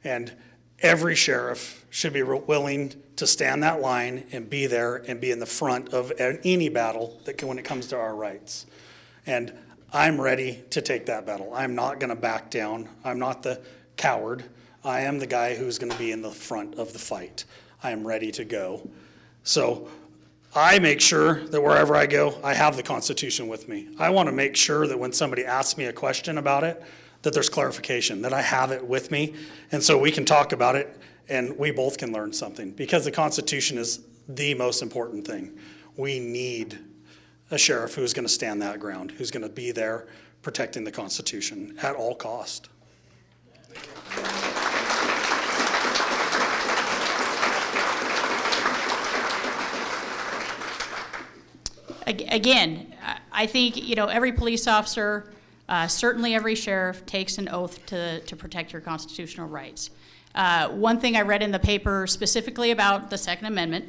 Speaker 4: And every sheriff should be willing to stand that line and be there and be in the front of any battle when it comes to our rights. And I'm ready to take that battle. I'm not going to back down. I'm not the coward. I am the guy who's going to be in the front of the fight. I am ready to go. So I make sure that wherever I go, I have the Constitution with me. I want to make sure that when somebody asks me a question about it, that there's clarification, that I have it with me, and so we can talk about it and we both can learn something, because the Constitution is the most important thing. We need a sheriff who is going to stand that ground, who's going to be there protecting the Constitution at all cost.
Speaker 3: Again, I think, every police officer, certainly every sheriff takes an oath to protect your constitutional rights. One thing I read in the paper specifically about the Second Amendment,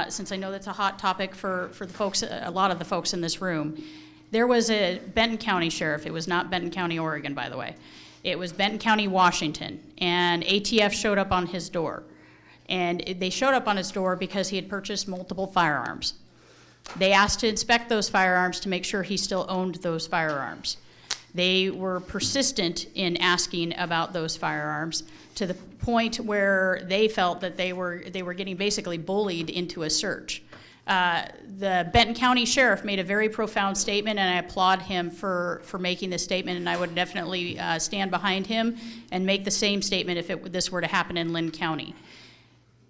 Speaker 3: since I know that's a hot topic for the folks, a lot of the folks in this room, there was a Benton County sheriff. It was not Benton County, Oregon, by the way. It was Benton County, Washington, and ATF showed up on his door. And they showed up on his door because he had purchased multiple firearms. They asked to inspect those firearms to make sure he still owned those firearms. They were persistent in asking about those firearms to the point where they felt that they were getting basically bullied into a search. The Benton County Sheriff made a very profound statement, and I applaud him for making this statement, and I would definitely stand behind him and make the same statement if this were to happen in Linn County.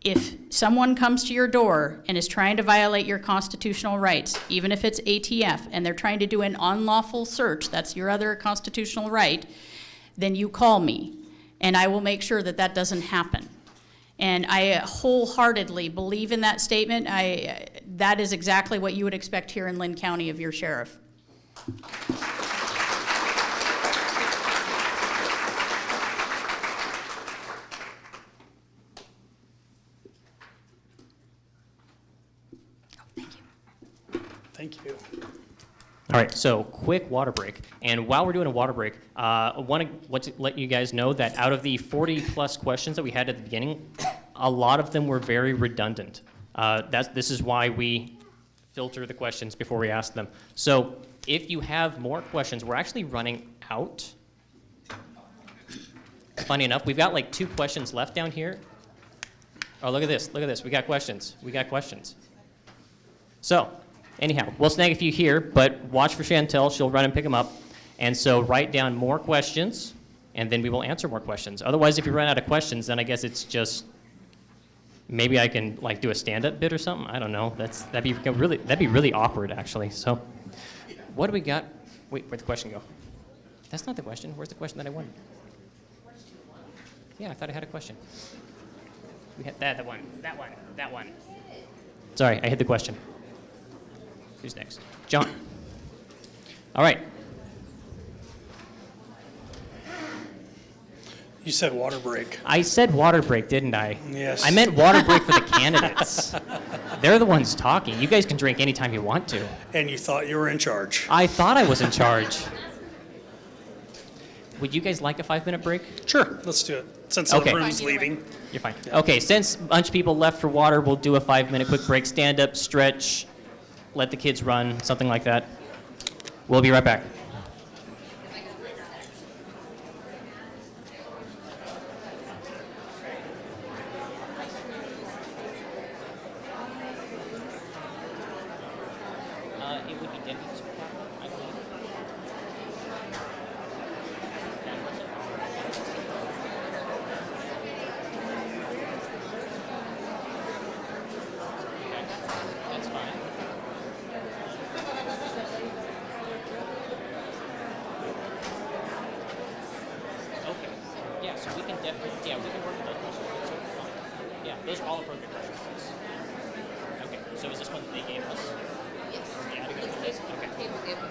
Speaker 3: If someone comes to your door and is trying to violate your constitutional rights, even if it's ATF, and they're trying to do an unlawful search, that's your other constitutional right, then you call me, and I will make sure that that doesn't happen. And I wholeheartedly believe in that statement. That is exactly what you would expect here in Linn County of your sheriff.
Speaker 4: Thank you.
Speaker 1: All right, so quick water break. And while we're doing a water break, I want to let you guys know that out of the 40-plus questions that we had at the beginning, a lot of them were very redundant. This is why we filter the questions before we ask them. So if you have more questions, we're actually running out. Funny enough, we've got like 2 questions left down here. Oh, look at this. Look at this. We got questions. We got questions. So anyhow, we'll snag a few here, but watch for Chantel. She'll run and pick them up. And so write down more questions, and then we will answer more questions. Otherwise, if you run out of questions, then I guess it's just maybe I can like do a stand-up bit or something. I don't know. That'd be really awkward, actually. So what do we got? Wait, where'd the question go? That's not the question. Where's the question that I wanted? Yeah, I thought I had a question. We had that one. Sorry, I hit the question. Who's next? John. All right.
Speaker 4: You said water break.
Speaker 1: I said water break, didn't I?
Speaker 4: Yes.
Speaker 1: I meant water break for the candidates. They're the ones talking. You guys can drink anytime you want to.
Speaker 4: And you thought you were in charge.
Speaker 1: I thought I was in charge. Would you guys like a 5-minute break?
Speaker 4: Sure, let's do it. Since
Speaker 1: Okay.
Speaker 4: the room's leaving.
Speaker 1: You're fine. Okay, since a bunch of people left for water, we'll do a 5-minute quick break. Stand up, stretch, let the kids run, something like that. We'll be right back. Those are all appropriate questions. Okay, so is this one that they gave us?
Speaker 5: Yes.
Speaker 1: Yeah, to go with this? Okay.
Speaker 5: Table given.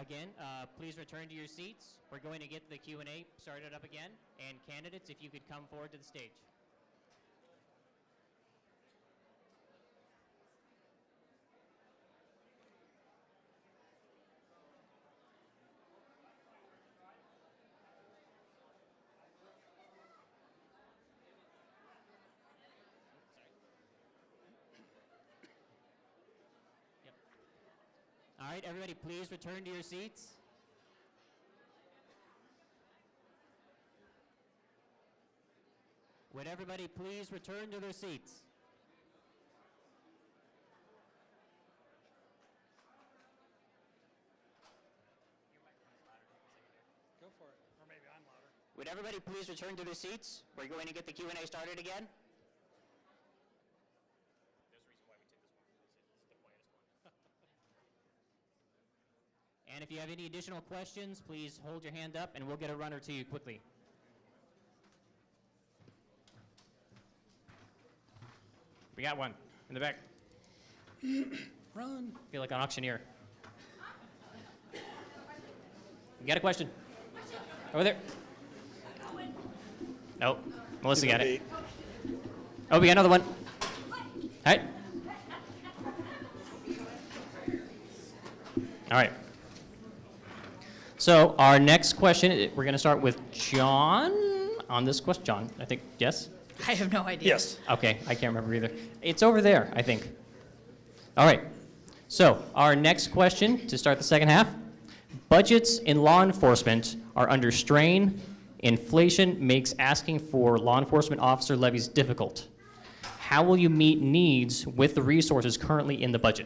Speaker 1: Again, please return to your seats. We're going to get the Q&A started up again. And candidates, if you could come forward to the stage. All right, everybody, please return to your seats. Would everybody please return to their seats?
Speaker 4: Go for it. Or maybe I'm louder.
Speaker 1: Would everybody please return to their seats? We're going to get the Q&A started again. And if you have any additional questions, please hold your hand up and we'll get a runner to you quickly. We got one in the back.
Speaker 4: Run.
Speaker 1: Feel like an auctioneer. You got a question? Over there. Oh, Melissa got it. Oh, we got another one. All right. All right. So our next question, we're going to start with Jon on this question. Jon, I think, yes?
Speaker 3: I have no idea.
Speaker 4: Yes.
Speaker 1: Okay, I can't remember either. It's over there, I think. All right. So our next question to start the second half. Budgets in law enforcement are under strain. Inflation makes asking for law enforcement officer levies difficult. How will you meet needs with the resources currently in the budget?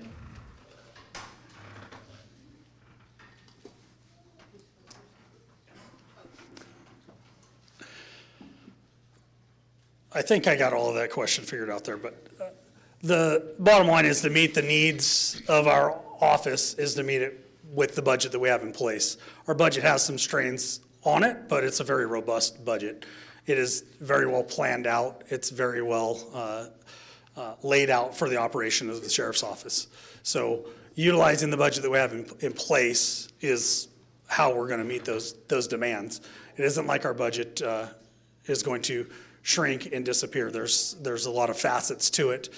Speaker 4: I think I got all of that question figured out there, but the bottom line is to meet the needs of our office is to meet it with the budget that we have in place. Our budget has some strains on it, but it's a very robust budget. It is very well planned out. It's very well laid out for the operation of the sheriff's office. So utilizing the budget that we have in place is how we're going to meet those demands. It isn't like our budget is going to shrink and disappear. There's a lot of facets to it.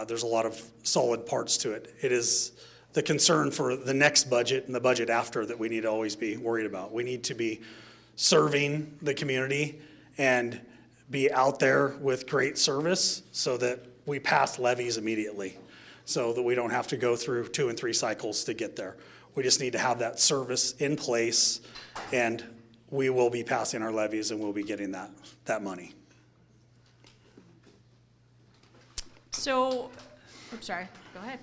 Speaker 4: There's a lot of solid parts to it. It is the concern for the next budget and the budget after that we need to always be worried about. We need to be serving the community and be out there with great service so that we pass levies immediately, so that we don't have to go through 2 and 3 cycles to get there. We just need to have that service in place, and we will be passing our levies and we'll be getting that money.
Speaker 3: So, oops, sorry, go ahead.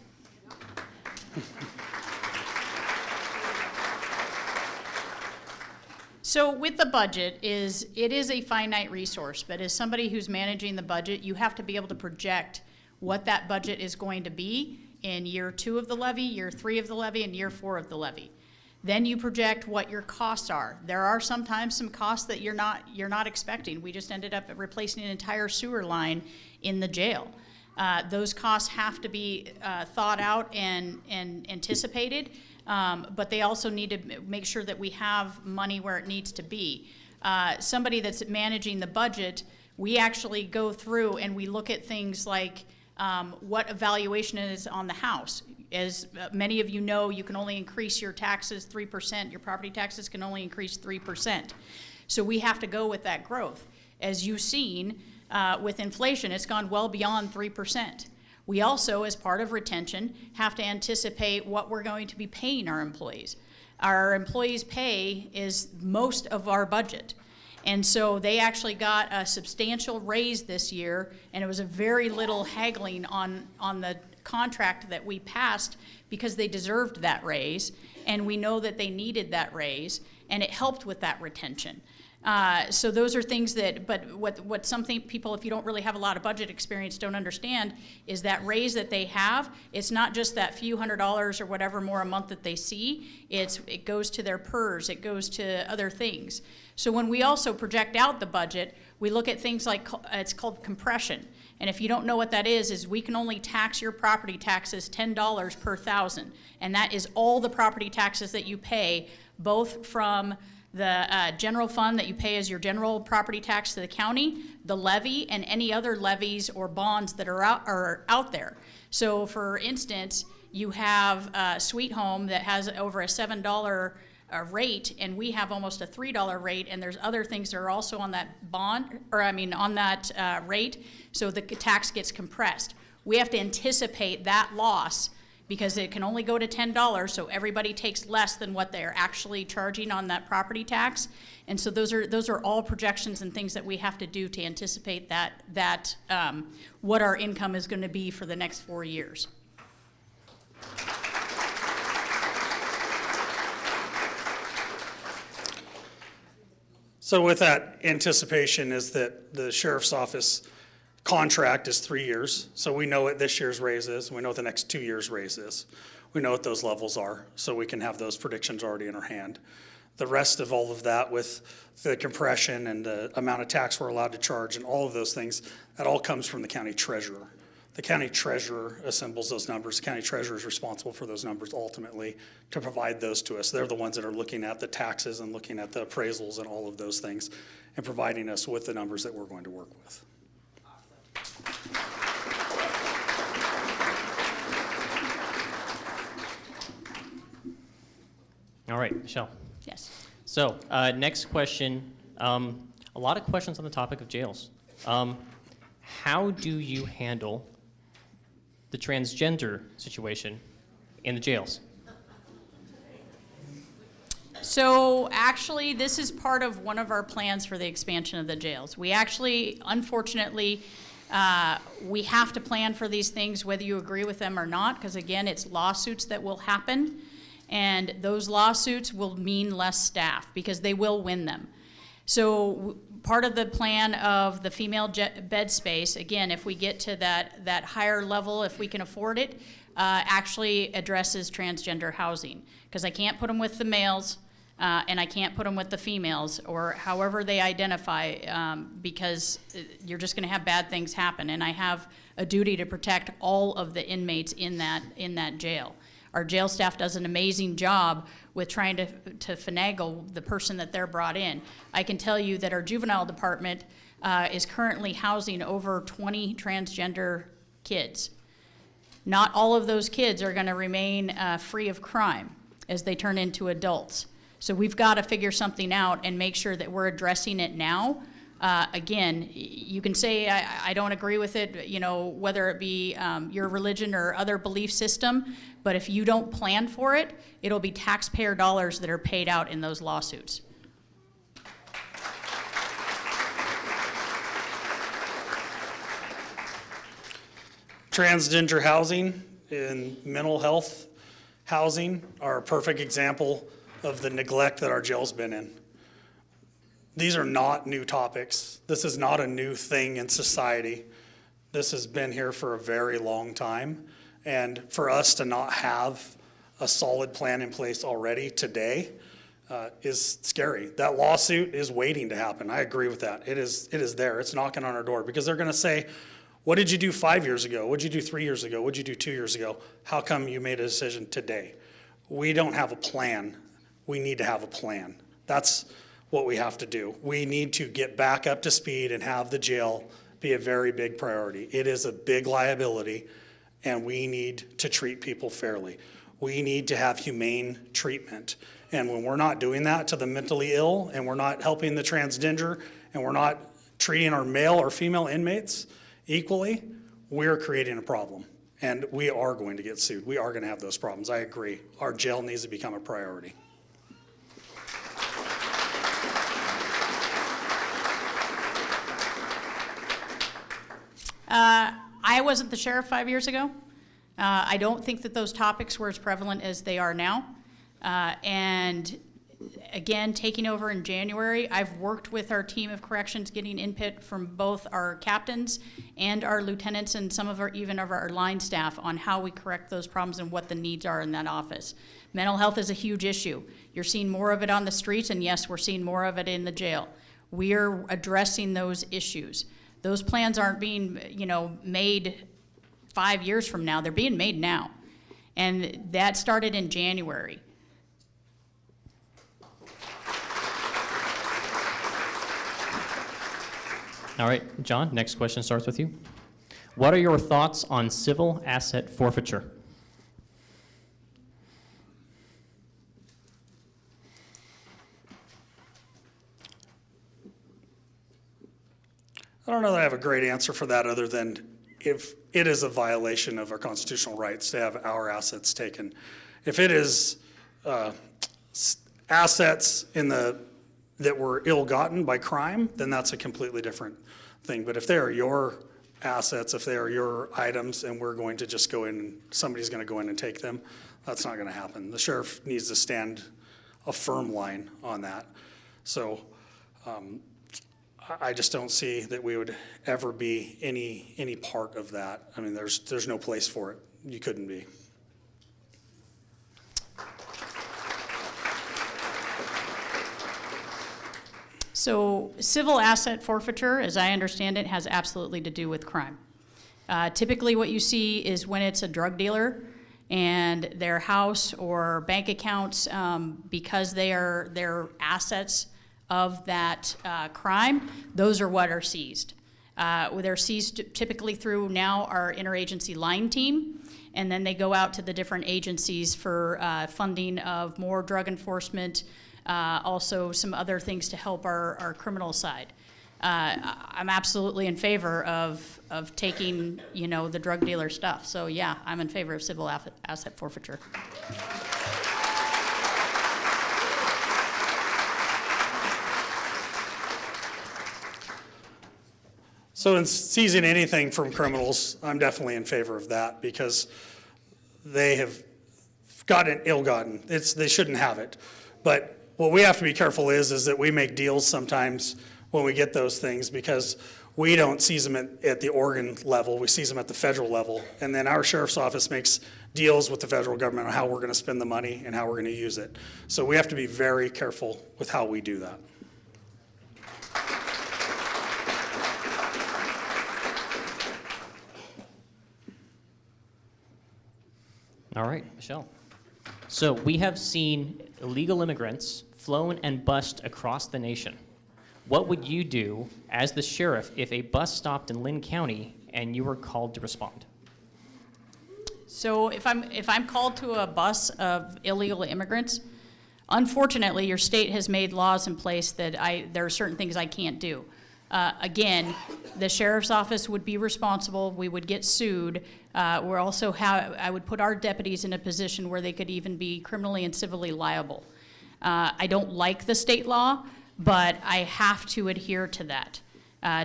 Speaker 3: So with the budget, it is a finite resource, but as somebody who's managing the budget, you have to be able to project what that budget is going to be in year 2 of the levy, year 3 of the levy, and year 4 of the levy. Then you project what your costs are. There are sometimes some costs that you're not expecting. We just ended up replacing an entire sewer line in the jail. Those costs have to be thought out and anticipated, but they also need to make sure that we have money where it needs to be. Somebody that's managing the budget, we actually go through and we look at things like what evaluation is on the house. As many of you know, you can only increase your taxes 3%. Your property taxes can only increase 3%. So we have to go with that growth. As you've seen, with inflation, it's gone well beyond 3%. We also, as part of retention, have to anticipate what we're going to be paying our employees. Our employees' pay is most of our budget. And so they actually got a substantial raise this year, and it was a very little haggling on the contract that we passed because they deserved that raise, and we know that they needed that raise, and it helped with that retention. So those are things that, but what something people, if you don't really have a lot of budget experience, don't understand is that raise that they have, it's not just that few $100s or whatever more a month that they see, it goes to their PERS, it goes to other things. So when we also project out the budget, we look at things like, it's called compression. And if you don't know what that is we can only tax your property taxes $10 per thousand. And that is all the property taxes that you pay, both from the general fund that you pay as your general property tax to the county, the levy, and any other levies or bonds that are out there. So for instance, you have Sweet Home that has over a $7 rate, and we have almost a $3 rate, and there's other things that are also on that bond, or I mean on that rate, so the tax gets compressed. We have to anticipate that loss because it can only go to $10, so everybody takes less than what they're actually charging on that property tax. And so those are all projections and things that we have to do to anticipate that what our income is going to be for the next 4 years.
Speaker 4: So with that anticipation is that the sheriff's office contract is 3 years. So we know what this year's raise is. We know what the next 2 years' raise is. We know what those levels are, so we can have those predictions already in our hand. The rest of all of that with the compression and the amount of tax we're allowed to charge and all of those things, that all comes from the county treasurer. The county treasurer assembles those numbers. The county treasurer is responsible for those numbers ultimately to provide those to us. They're the ones that are looking at the taxes and looking at the appraisals and all of those things and providing us with the numbers that we're going to work with.
Speaker 1: All right, Michelle.
Speaker 3: Yes.
Speaker 1: So next question, a lot of questions on the topic of jails. How do you handle the transgender situation in the jails?
Speaker 3: So actually, this is part of one of our plans for the expansion of the jails. We actually, unfortunately, we have to plan for these things whether you agree with them or not, because again, it's lawsuits that will happen, and those lawsuits will mean less staff because they will win them. So part of the plan of the female bed space, again, if we get to that higher level, if we can afford it, actually addresses transgender housing, because I can't put them with the males and I can't put them with the females or however they identify, because you're just going to have bad things happen, and I have a duty to protect all of the inmates in that jail. Our jail staff does an amazing job with trying to finagle the person that they're brought in. I can tell you that our juvenile department is currently housing over 20 transgender kids. Not all of those kids are going to remain free of crime as they turn into adults. So we've got to figure something out and make sure that we're addressing it now. Again, you can say I don't agree with it, you know, whether it be your religion or other belief system, but if you don't plan for it, it'll be taxpayer dollars that are paid out in those lawsuits.
Speaker 4: Transgender housing and mental health housing are a perfect example of the neglect that our jail's been in. These are not new topics. This is not a new thing in society. This has been here for a very long time. And for us to not have a solid plan in place already today is scary. That lawsuit is waiting to happen. I agree with that. It is there. It's knocking on our door because they're going to say, what did you do 5 years ago? What did you do 3 years ago? What did you do 2 years ago? How come you made a decision today? We don't have a plan. We need to have a plan. That's what we have to do. We need to get back up to speed and have the jail be a very big priority. It is a big liability, and we need to treat people fairly. We need to have humane treatment. And when we're not doing that to the mentally ill, and we're not helping the transgender, and we're not treating our male or female inmates equally, we're creating a problem. And we are going to get sued. We are going to have those problems. I agree. Our jail needs to become a priority.
Speaker 3: I wasn't the sheriff 5 years ago. I don't think that those topics were as prevalent as they are now. And again, taking over in January, I've worked with our team of corrections, getting input from both our captains and our lieutenants and some of our, even of our line staff on how we correct those problems and what the needs are in that office. Mental health is a huge issue. You're seeing more of it on the streets, and yes, we're seeing more of it in the jail. We are addressing those issues. Those plans aren't being, made 5 years from now. They're being made now. And that started in January.
Speaker 1: All right, John, next question starts with you. What are your thoughts on civil asset forfeiture?
Speaker 4: I don't know that I have a great answer for that other than if it is a violation of our constitutional rights to have our assets taken. If it is assets that were ill-gotten by crime, then that's a completely different thing. But if they are your assets, if they are your items, and we're going to just go in and somebody's going to go in and take them, that's not going to happen. The sheriff needs to stand a firm line on that. So I just don't see that we would ever be any part of that. I mean, there's no place for it. You couldn't be.
Speaker 3: So civil asset forfeiture, as I understand it, has absolutely to do with crime. Typically what you see is when it's a drug dealer and their house or bank accounts, because they're assets of that crime, those are what are seized. They're seized typically through now our interagency line team, and then they go out to the different agencies for funding of more drug enforcement, also some other things to help our criminal side. I'm absolutely in favor of taking, the drug dealer stuff. So yeah, I'm in favor of civil asset forfeiture.
Speaker 4: So in seizing anything from criminals, I'm definitely in favor of that because they have gotten ill-gotten. They shouldn't have it. But what we have to be careful is that we make deals sometimes when we get those things because we don't seize them at the Oregon level, we seize them at the federal level. And then our sheriff's office makes deals with the federal government on how we're going to spend the money and how we're going to use it. So we have to be very careful with how we do that.
Speaker 1: All right, Michelle. So we have seen illegal immigrants flown and bussed across the nation. What would you do as the sheriff if a bus stopped in Linn County and you were called to respond?
Speaker 3: So if I'm called to a bus of illegal immigrants, unfortunately, your state has made laws in place that there are certain things I can't do. Again, the sheriff's office would be responsible. We would get sued. We're also I would put our deputies in a position where they could even be criminally and civilly liable. I don't like the state law, but I have to adhere to that.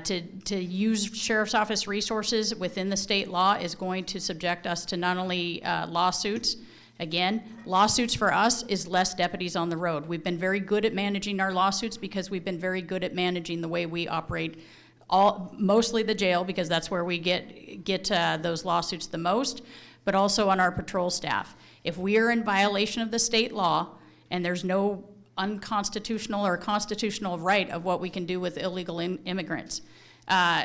Speaker 3: To use sheriff's office resources within the state law is going to subject us to not only lawsuits. Again, lawsuits for us is less deputies on the road. We've been very good at managing our lawsuits because we've been very good at managing the way we operate, mostly the jail because that's where we get those lawsuits the most, but also on our patrol staff. If we are in violation of the state law and there's no unconstitutional or constitutional right of what we can do with illegal immigrants,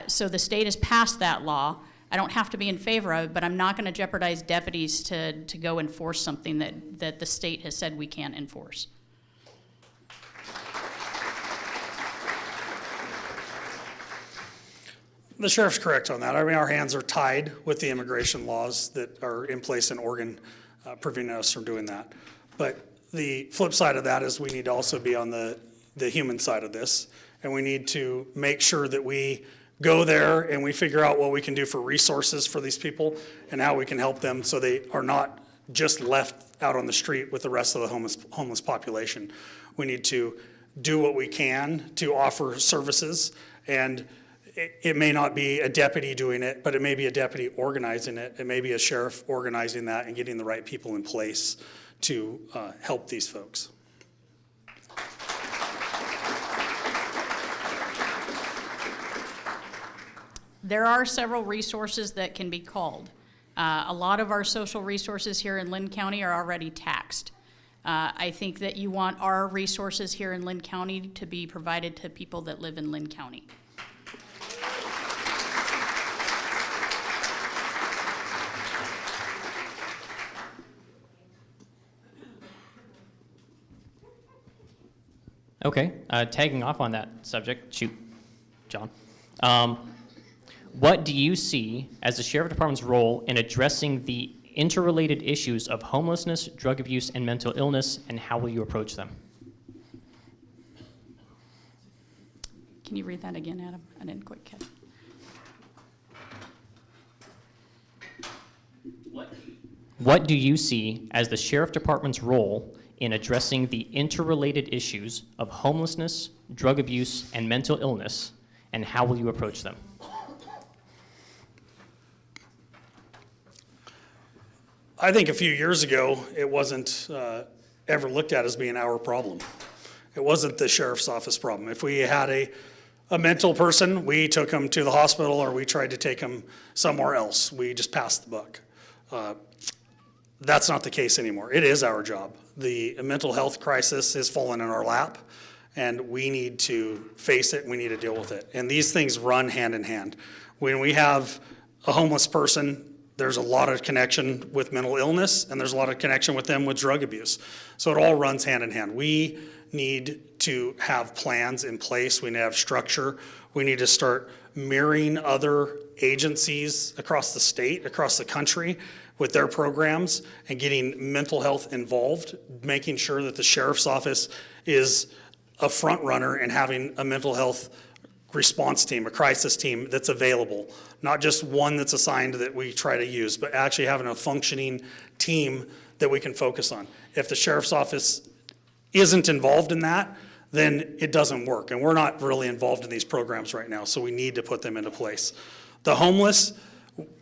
Speaker 3: so the state has passed that law. I don't have to be in favor of it, but I'm not going to jeopardize deputies to go enforce something that the state has said we can't enforce.
Speaker 4: The sheriff's correct on that. I mean, our hands are tied with the immigration laws that are in place in Oregon, preventing us from doing that. But the flip side of that is we need to also be on the human side of this, and we need to make sure that we go there and we figure out what we can do for resources for these people and how we can help them so they are not just left out on the street with the rest of the homeless population. We need to do what we can to offer services, and it may not be a deputy doing it, but it may be a deputy organizing it. It may be a sheriff organizing that and getting the right people in place to help these folks.
Speaker 3: there are several resources that can be called. A lot of our social resources here in Linn County are already taxed. I think that you want our resources here in Linn County to be provided to people that live in Linn County.
Speaker 1: Okay, tagging off on that subject, shoot, John. What do you see as the Sheriff Department's role in addressing the interrelated issues of homelessness, drug abuse, and mental illness, and how will you approach them?
Speaker 3: Can you read that again, Adam? I didn't quite catch it.
Speaker 1: What do you see as the Sheriff Department's role in addressing the interrelated issues of homelessness, drug abuse, and mental illness, and how will you approach them?
Speaker 4: I think a few years ago, it wasn't ever looked at as being our problem. It wasn't the sheriff's office problem. If we had a mental person, we took them to the hospital or we tried to take them somewhere else. We just passed the buck. That's not the case anymore. It is our job. The mental health crisis has fallen in our lap, and we need to face it, and we need to deal with it. And these things run hand in hand. When we have a homeless person, there's a lot of connection with mental illness, and there's a lot of connection with them with drug abuse. So it all runs hand in hand. We need to have plans in place. We need to have structure. We need to start mirroring other agencies across the state, across the country, with their programs and getting mental health involved, making sure that the sheriff's office is a front runner in having a mental health response team, a crisis team that's available, not just one that's assigned that we try to use, but actually having a functioning team that we can focus on. If the sheriff's office isn't involved in that, then it doesn't work. And we're not really involved in these programs right now, so we need to put them into place. The homeless,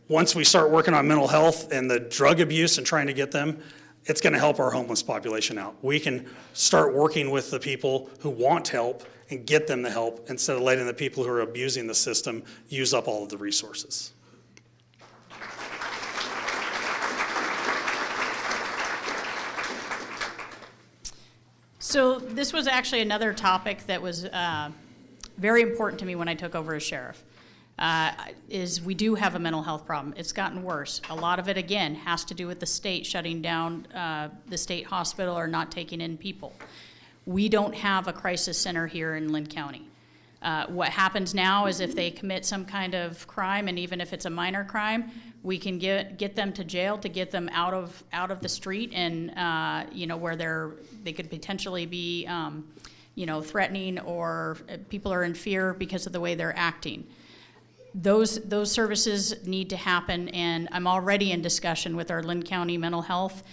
Speaker 4: once we start working on mental health and the drug abuse and trying to get them, it's going to help our homeless population out. We can start working with the people who want help and get them the help instead of letting the people who are abusing the system use up all of the resources.
Speaker 3: So this was actually another topic that was very important to me when I took over as sheriff. Is we do have a mental health problem. It's gotten worse. A lot of it, again, has to do with the state shutting down the state hospital or not taking in people. We don't have a crisis center here in Linn County. What happens now is if they commit some kind of crime, and even if it's a minor crime, we can get them to jail to get them out of the street and where they could potentially be threatening, or people are in fear because of the way they're acting. Those services need to happen, and I'm already in discussion with our Linn County mental health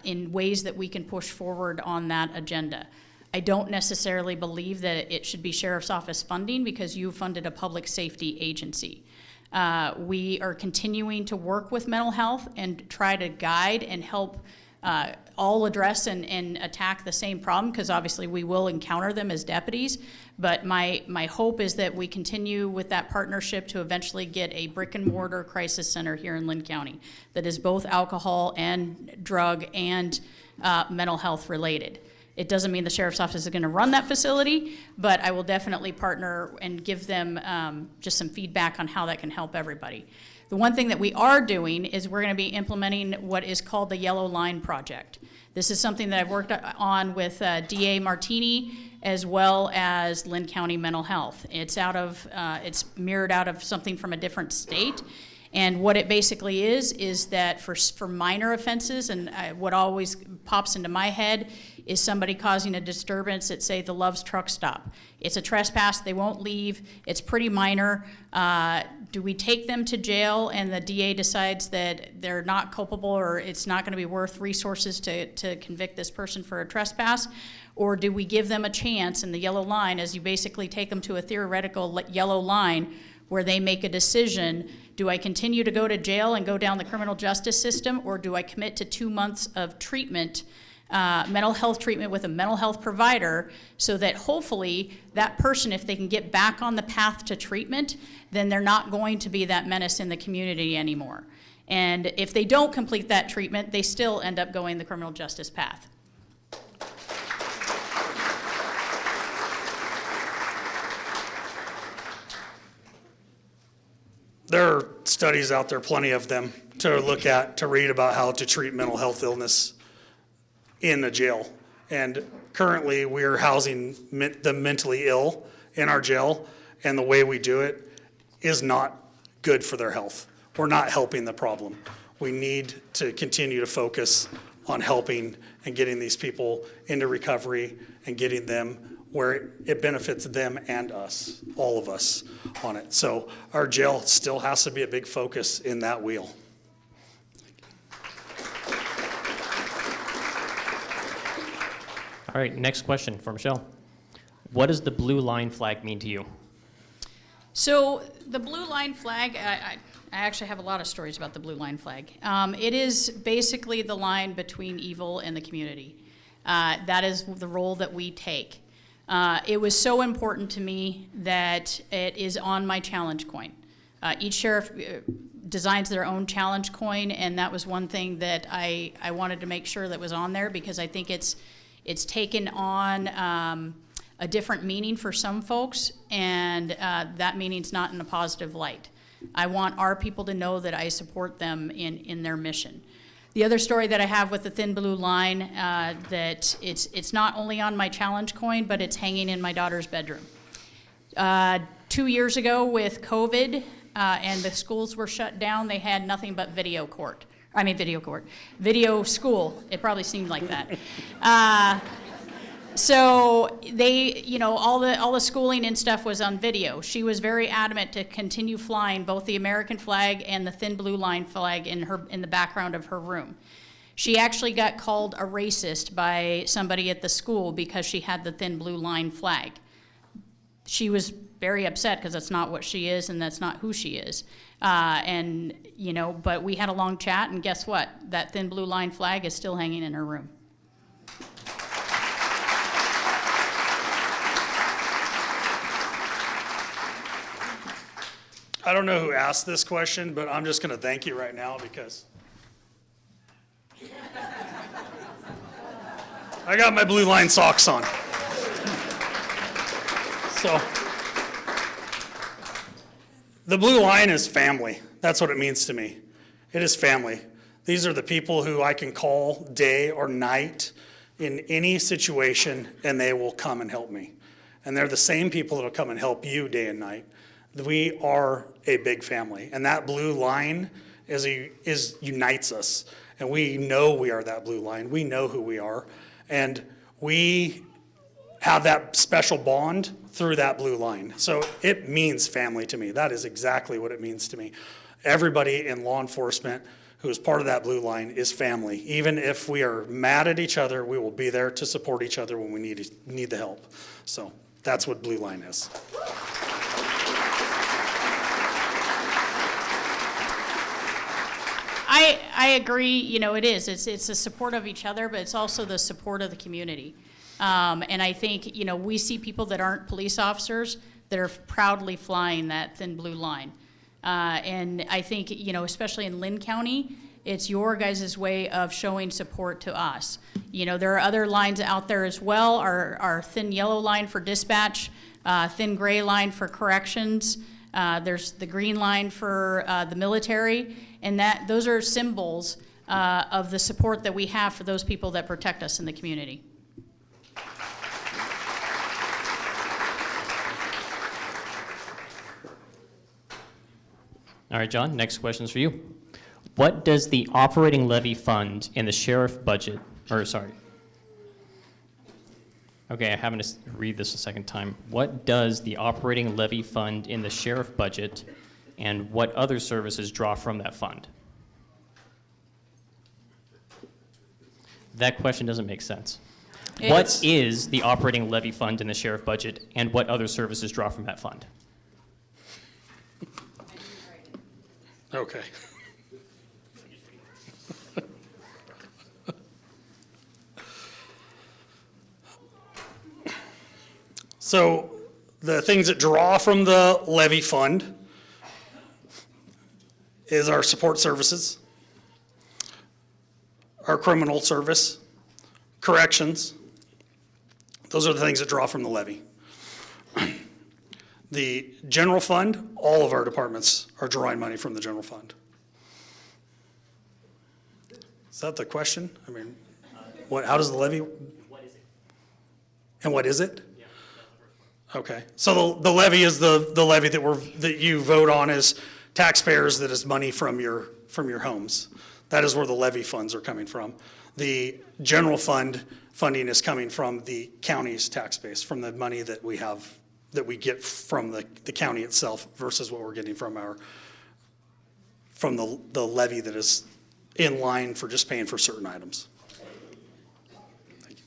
Speaker 3: in ways that we can push forward on that agenda. I don't necessarily believe that it should be sheriff's office funding because you funded a public safety agency. We are continuing to work with mental health and try to guide and help all address and attack the same problem, because obviously we will encounter them as deputies. But my hope is that we continue with that partnership to eventually get a brick and mortar crisis center here in Linn County that is both alcohol and drug and mental health related. It doesn't mean the sheriff's office is going to run that facility, but I will definitely partner and give them just some feedback on how that can help everybody. The one thing that we are doing is we're going to be implementing what is called the Yellow Line Project. This is something that I've worked on with DA Martini as well as Linn County Mental Health. It's mirrored out of something from a different state. And what it basically is that for minor offenses, and what always pops into my head is somebody causing a disturbance at, say, the Love's truck stop. It's a trespass, they won't leave, it's pretty minor. Do we take them to jail and the DA decides that they're not culpable or it's not gonna be worth resources to convict this person for a trespass? Or do we give them a chance in the yellow line, as you basically take them to a theoretical yellow line where they make a decision, do I continue to go to jail and go down the criminal justice system, or do I commit to 2 months of treatment mental health treatment with a mental health provider, so that hopefully that person, if they can get back on the path to treatment, then they're not going to be that menace in the community anymore. And if they don't complete that treatment, they still end up going the criminal justice path.
Speaker 4: There are studies out there, plenty of them, to look at, to read about how to treat mental health illness in a jail. And currently, we are housing the mentally ill in our jail, and the way we do it is not good for their health. We're not helping the problem. We need to continue to focus on helping and getting these people into recovery and getting them where it benefits them and us, all of us on it. So our jail still has to be a big focus in that wheel.
Speaker 1: All right, next question for Michelle. What does the blue line flag mean to you?
Speaker 3: So the blue line flag, I actually have a lot of stories about the blue line flag. It is basically the line between evil and the community. That is the role that we take. It was so important to me that it is on my challenge coin. Each sheriff designs their own challenge coin, and that was one thing that I wanted to make sure that was on there, because I think it's taken on a different meaning for some folks, and that meaning's not in a positive light. I want our people to know that I support them in their mission. The other story that I have with the thin blue line, that it's not only on my challenge coin, but it's hanging in my daughter's bedroom. 2 years ago with COVID and the schools were shut down, they had nothing but video school. It probably seemed like that. So they, all the schooling and stuff was on video. She was very adamant to continue flying both the American flag and the thin blue line flag in the background of her room. She actually got called a racist by somebody at the school because she had the thin blue line flag. She was very upset because that's not what she is and that's not who she is. But we had a long chat, and guess what? That thin blue line flag is still hanging in her room.
Speaker 4: I don't know who asked this question, but I'm just going to thank you right now because I got my blue line socks on. So the blue line is family. That's what it means to me. It is family. These are the people who I can call day or night in any situation, and they will come and help me. And they're the same people that will come and help you day and night. We are a big family, and that blue line unites us, and we know we are that blue line. We know who we are, and we have that special bond through that blue line. So it means family to me. That is exactly what it means to me. Everybody in law enforcement who is part of that blue line is family. Even if we are mad at each other, we will be there to support each other when we need the help. So that's what blue line is.
Speaker 3: I agree, it is. It's the support of each other, but it's also the support of the community. And I think, we see people that aren't police officers that are proudly flying that thin blue line. And I think, especially in Linn County, it's your guys' way of showing support to us. There are other lines out there as well, our thin yellow line for dispatch, thin gray line for corrections. There's the green line for the military, and those are symbols of the support that we have for those people that protect us in the community.
Speaker 1: All right, John, next question's for you. What does the operating levy fund in the sheriff budget, okay, I haven't to read this a second time. What does the operating levy fund in the sheriff budget, and what other services draw from that fund? That question doesn't make sense. What is the operating levy fund in the sheriff budget, and what other services draw from that fund?
Speaker 4: Okay. So the things that draw from the levy fund is our support services, our criminal service, corrections. Those are the things that draw from the levy. The general fund, all of our departments are drawing money from the general fund. Is that the question? I mean, how does the levy?
Speaker 1: What is it?
Speaker 4: And what is it?
Speaker 1: Yeah,
Speaker 4: Okay, so the levy is the levy that you vote on as taxpayers, that is money from your homes. That is where the levy funds are coming from. The general fund funding is coming from the county's tax base, from the money that we have, that we get from the county itself versus what we're getting from the levy that is in line for just paying for certain items. Thank you.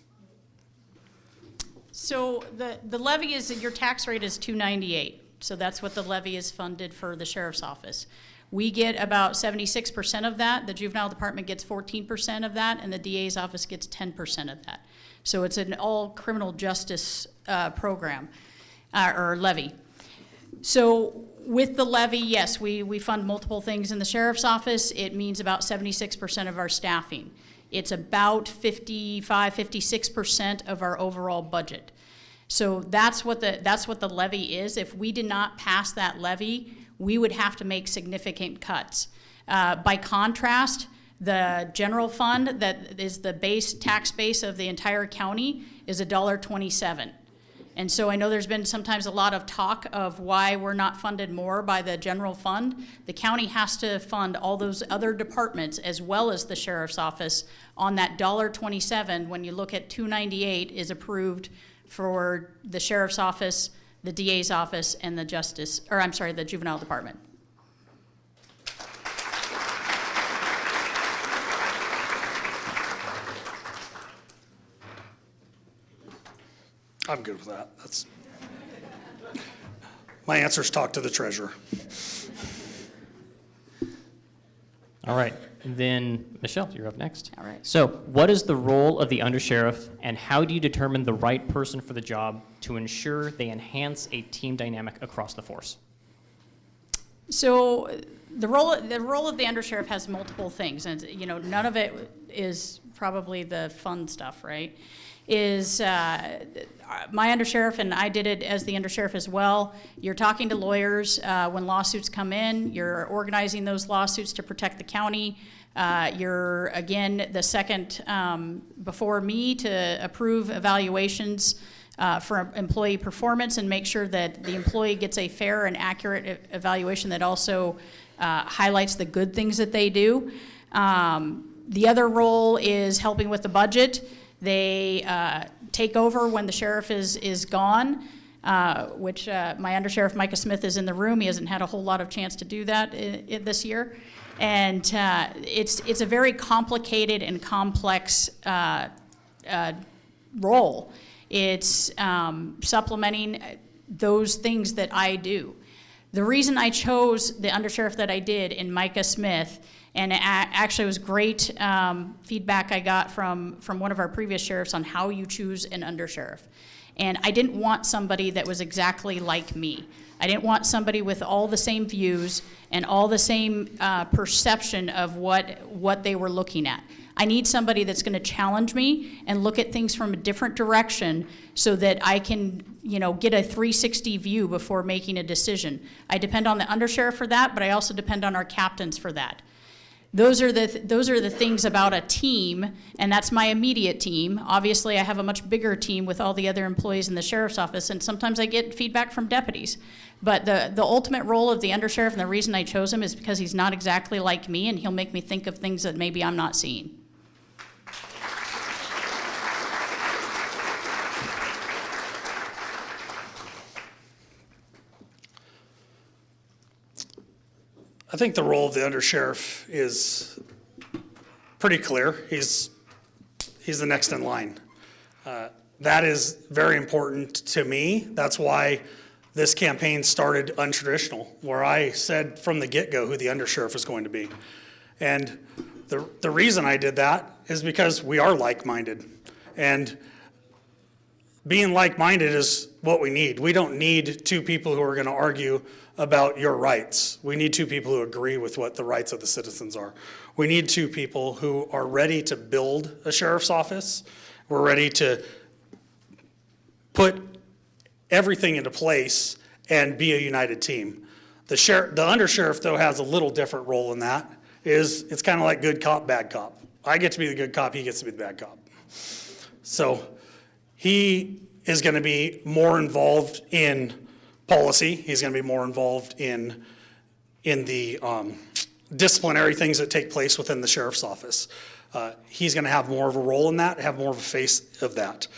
Speaker 3: So the levy is, your tax rate is $298. So that's what the levy is funded for the sheriff's office. We get about 76% of that. The juvenile department gets 14% of that, and the DA's office gets 10% of that. So it's an all criminal justice program, or levy. So with the levy, yes, we fund multiple things in the sheriff's office. It means about 76% of our staffing. It's about 56% of our overall budget. So that's what the levy is. If we did not pass that levy, we would have to make significant cuts. By contrast, the general fund, that is the tax base of the entire county, is $1.27. And so I know there's been sometimes a lot of talk of why we're not funded more by the general fund. The county has to fund all those other departments as well as the sheriff's office on that $1.27. When you look at $298 is approved for the sheriff's office, the DA's office, and the the juvenile department.
Speaker 4: I'm good with that. My answer is talk to the treasurer.
Speaker 1: All right, then Michelle, you're up next.
Speaker 3: All right.
Speaker 1: So what is the role of the undersheriff, and how do you determine the right person for the job to ensure they enhance a team dynamic across the force?
Speaker 3: So the role of the undersheriff has multiple things, and none of it is probably the fun stuff, right? My undersheriff, and I did it as the undersheriff as well, you're talking to lawyers when lawsuits come in, you're organizing those lawsuits to protect the county, you're, again, the second before me to approve evaluations for employee performance and make sure that the employee gets a fair and accurate evaluation that also highlights the good things that they do. The other role is helping with the budget. They take over when the sheriff is gone, which my undersheriff Micah Smith is in the room. He hasn't had a whole lot of chance to do that this year. And it's a very complicated and complex role. It's supplementing those things that I do. The reason I chose the undersheriff that I did in Micah Smith, and actually it was great feedback I got from one of our previous sheriffs on how you choose an undersheriff. And I didn't want somebody that was exactly like me. I didn't want somebody with all the same views and all the same perception of what they were looking at. I need somebody that's going to challenge me and look at things from a different direction so that I can, get a 360 view before making a decision. I depend on the undersheriff for that, but I also depend on our captains for that. Those are the things about a team, and that's my immediate team. Obviously, I have a much bigger team with all the other employees in the sheriff's office, and sometimes I get feedback from deputies. But the ultimate role of the undersheriff, and the reason I chose him, is because he's not exactly like me, and he'll make me think of things that maybe I'm not seeing.
Speaker 4: I think the role of the undersheriff is pretty clear. He's the next in line. That is very important to me. That's why this campaign started untraditional, where I said from the get-go who the undersheriff is going to be. And the reason I did that is because we are like-minded. And being like-minded is what we need. We don't need two people who are going to argue about your rights. We need two people who agree with what the rights of the citizens are. We need two people who are ready to build a sheriff's office. We're ready to put everything into place and be a united team. The undersheriff, though, has a little different role in that. It's kind of like good cop, bad cop. I get to be the good cop, he gets to be the bad cop. So he is going to be more involved in policy. He's going to be more involved in the disciplinary things that take place within the sheriff's office. He's going to have more of a role in that, have more of a face of that.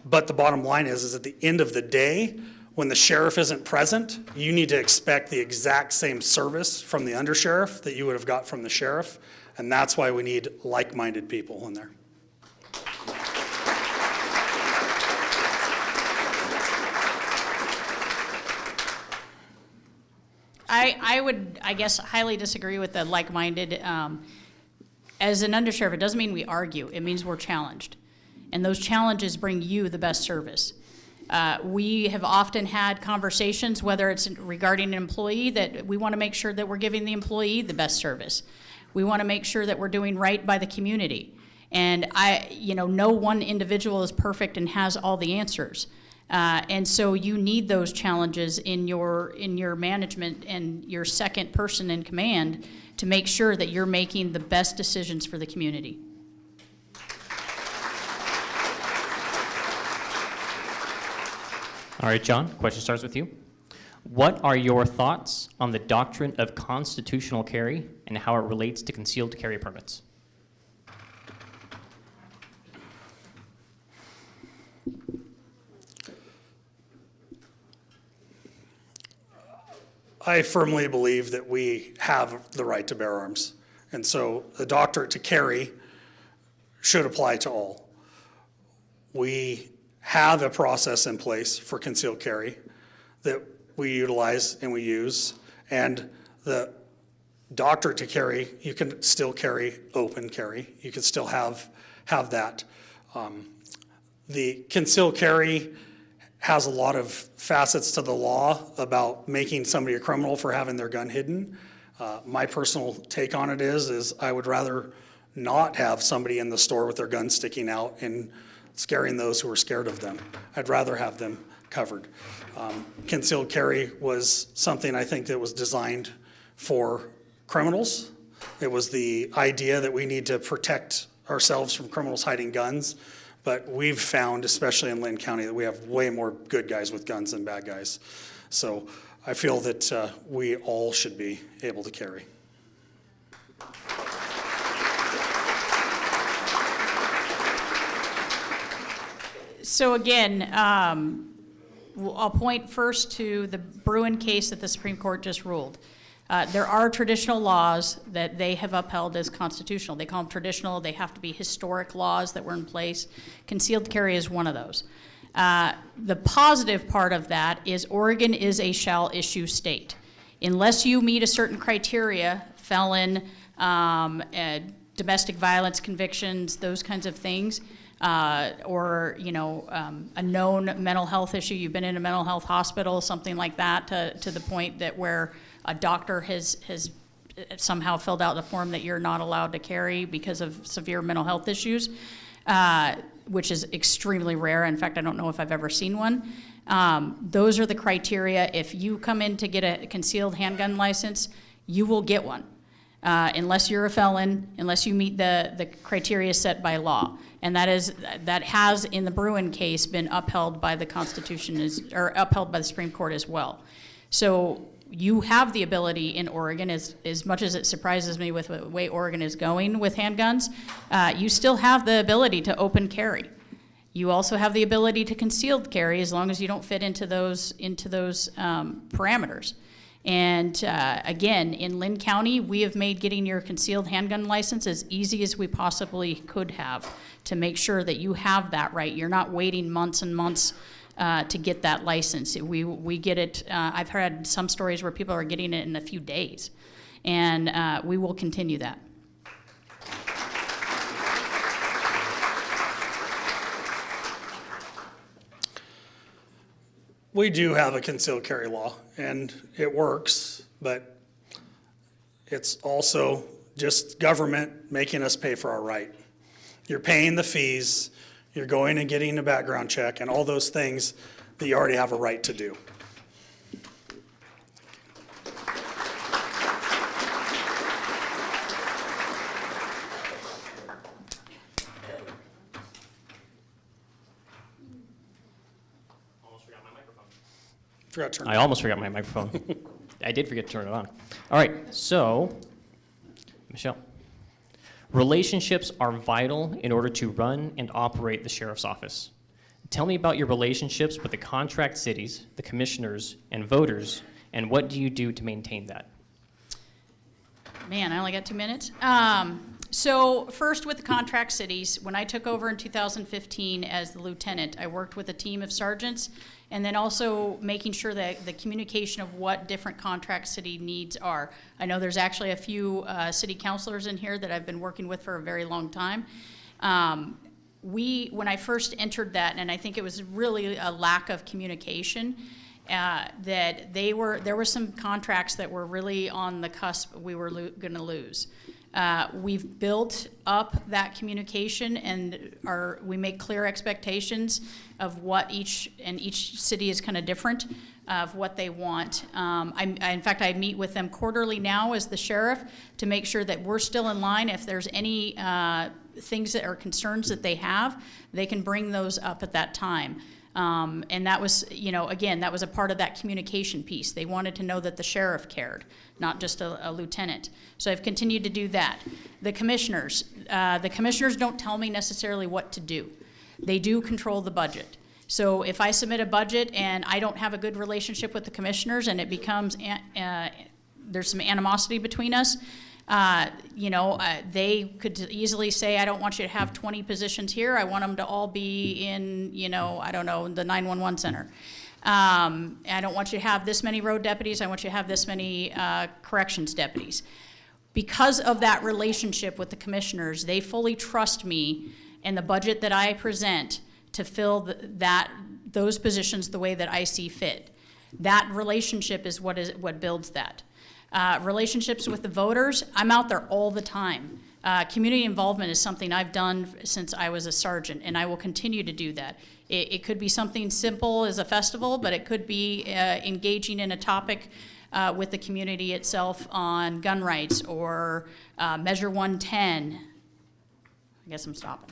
Speaker 4: But the bottom line is at the end of the day, when the sheriff isn't present, you need to expect the exact same service from the undersheriff that you would have got from the sheriff, and that's why we need like-minded people in there.
Speaker 3: I would, I guess, highly disagree with the like-minded. As an undersheriff, it doesn't mean we argue. It means we're challenged. And those challenges bring you the best service. We have often had conversations, whether it's regarding an employee, that we want to make sure that we're giving the employee the best service. We want to make sure that we're doing right by the community. And no one individual is perfect and has all the answers. And so you need those challenges in your management and your second person in command to make sure that you're making the best decisions for the community.
Speaker 1: All right, John, question starts with you. What are your thoughts on the doctrine of constitutional carry and how it relates to concealed carry permits?
Speaker 4: I firmly believe that we have the right to bear arms. And so the doctrine to carry should apply to all. We have a process in place for concealed carry that we utilize and we use. And the doctrine to carry, you can still carry open carry. You can still have that. The concealed carry has a lot of facets to the law about making somebody a criminal for having their gun hidden. My personal take on it is I would rather not have somebody in the store with their gun sticking out and scaring those who are scared of them. I'd rather have them covered. Concealed carry was something I think that was designed for criminals. It was the idea that we need to protect ourselves from criminals hiding guns. But we've found, especially in Linn County, that we have way more good guys with guns than bad guys. So I feel that we all should be able to carry.
Speaker 3: So again, I'll point first to the Bruin case that the Supreme Court just ruled. There are traditional laws that they have upheld as constitutional. They call them traditional. They have to be historic laws that were in place. Concealed carry is one of those. The positive part of that is Oregon is a shall issue state. Unless you meet a certain criteria, felon, domestic violence convictions, those kinds of things, or a known mental health issue, you've been in a mental health hospital, something like that, to the point that where a doctor has somehow filled out the form that you're not allowed to carry because of severe mental health issues, which is extremely rare. In fact, I don't know if I've ever seen one. Those are the criteria. If you come in to get a concealed handgun license, you will get one. Unless you're a felon, unless you meet the criteria set by law. And that has, in the Bruin case, been upheld by the Constitution, or upheld by the Supreme Court as well. So you have the ability in Oregon, as much as it surprises me with the way Oregon is going with handguns, you still have the ability to open carry. You also have the ability to concealed carry as long as you don't fit into those parameters. And again, in Linn County, we have made getting your concealed handgun license as easy as we possibly could have to make sure that you have that right. You're not waiting months and months to get that license. We get it, I've heard some stories where people are getting it in a few days. And we will continue that.
Speaker 4: we do have a concealed carry law, and it works, but it's also just government making us pay for our right. You're paying the fees, you're going and getting a background check, and all those things that you already have a right to do. Forgot to turn
Speaker 1: I almost forgot my microphone. I did forget to turn it on. All right, so, Michelle. Relationships are vital in order to run and operate the sheriff's office. Tell me about your relationships with the contract cities, the commissioners, and voters, and what do you do to maintain that?
Speaker 3: Man, I only got 2 minutes. So first with the contract cities, when I took over in 2015 as the lieutenant, I worked with a team of sergeants and then also making sure that the communication of what different contract city needs are. I know there's actually a few city councilors in here that I've been working with for a very long time. When I first entered that, and I think it was really a lack of communication, that there were some contracts that were really on the cusp we were going to lose. We've built up that communication, and we make clear expectations of what each city is kind of different of what they want. In fact, I meet with them quarterly now as the sheriff to make sure that we're still in line. If there's any things that are concerns that they have, they can bring those up at that time. And that was, again, that was a part of that communication piece. They wanted to know that the sheriff cared, not just a lieutenant. So I've continued to do that. The commissioners don't tell me necessarily what to do. They do control the budget. So if I submit a budget and I don't have a good relationship with the commissioners and it becomes, there's some animosity between us, they could easily say, I don't want you to have 20 positions here. I want them to all be in, I don't know, the 911 center. I don't want you to have this many road deputies. I want you to have this many corrections deputies. Because of that relationship with the commissioners, they fully trust me and the budget that I present to fill those positions the way that I see fit. That relationship is what builds that. Relationships with the voters, I'm out there all the time. Community involvement is something I've done since I was a sergeant, and I will continue to do that. It could be something simple as a festival, but it could be engaging in a topic with the community itself on gun rights or Measure 110. I guess I'm stopping.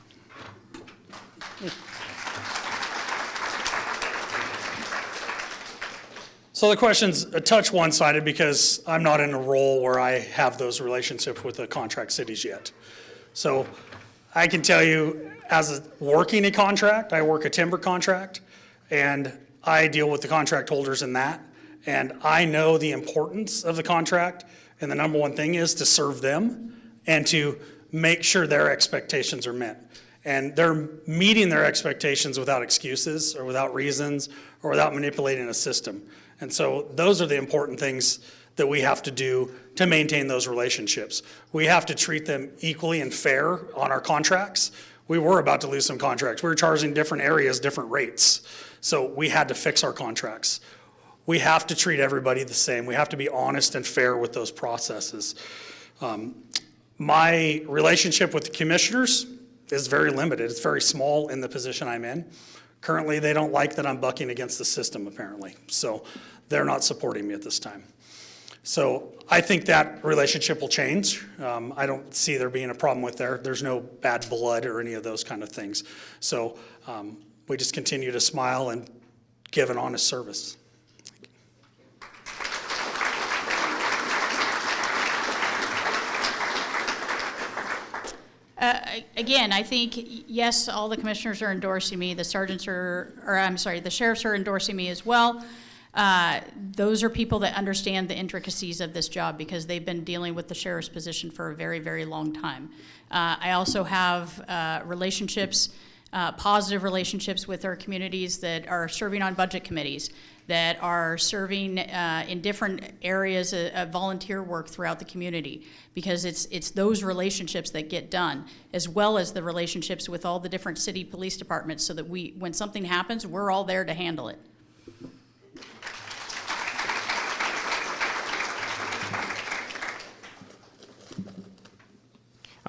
Speaker 4: So the question's a touch one-sided because I'm not in a role where I have those relationships with the contract cities yet. So I can tell you, working a contract, I work a timber contract, and I deal with the contract holders in that. And I know the importance of the contract, and the number one thing is to serve them and to make sure their expectations are met. And they're meeting their expectations without excuses or without reasons or without manipulating a system. And so those are the important things that we have to do to maintain those relationships. We have to treat them equally and fair on our contracts. We were about to lose some contracts. We were charging different areas different rates. So we had to fix our contracts. We have to treat everybody the same. We have to be honest and fair with those processes. My relationship with the commissioners is very limited. It's very small in the position I'm in. Currently, they don't like that I'm bucking against the system, apparently. So they're not supporting me at this time. So I think that relationship will change. I don't see there being a problem with there's no bad blood or any of those kind of things. So we just continue to smile and give an honest service.
Speaker 3: Again, I think, yes, all the commissioners are endorsing me. The the sheriffs are endorsing me as well. Those are people that understand the intricacies of this job because they've been dealing with the sheriff's position for a very, very long time. I also have relationships, positive relationships with our communities that are serving on budget committees, that are serving in different areas of volunteer work throughout the community, because it's those relationships that get done, as well as the relationships with all the different city police departments, so that when something happens, we're all there to handle it.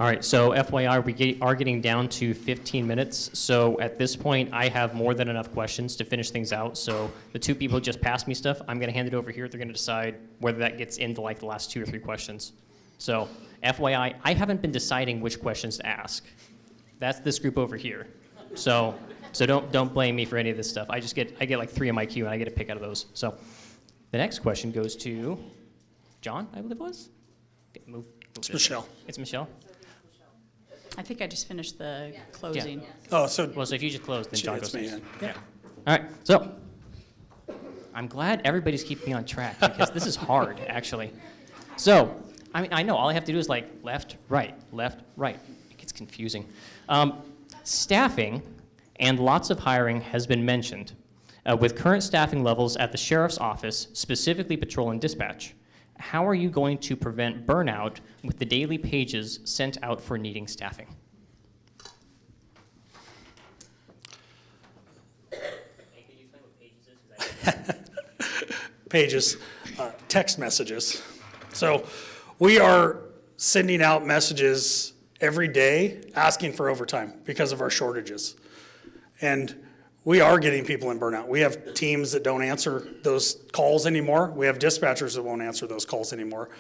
Speaker 1: All right, so FYI, we are getting down to 15 minutes. So at this point, I have more than enough questions to finish things out. So the two people who just passed me stuff, I'm going to hand it over here. They're going to decide whether that gets into like the last 2 or 3 questions. So FYI, I haven't been deciding which questions to ask. That's this group over here. So don't blame me for any of this stuff. I get like 3 in my queue, and I get to pick out of those. So the next question goes to John, I believe it was. Okay, move
Speaker 4: It's Michelle.
Speaker 1: It's Michelle.
Speaker 3: I think I just finished the closing.
Speaker 1: Yeah.
Speaker 4: Oh, so
Speaker 1: Well, so if you just close, then John
Speaker 4: it's
Speaker 1: goes
Speaker 4: me.
Speaker 1: next.
Speaker 4: Yeah.
Speaker 1: All right, so I'm glad everybody's keeping me on track because this is hard, actually. So, I mean, I know all I have to do is like left, right, left, right. It gets confusing. Staffing and lots of hiring has been mentioned. With current staffing levels at the sheriff's office, specifically patrol and dispatch, how are you going to prevent burnout with the daily pages sent out for needing staffing?
Speaker 4: Pages, text messages. So we are sending out messages every day asking for overtime because of our shortages. And we are getting people in burnout. We have teams that don't answer those calls anymore. We have dispatchers that won't answer those calls anymore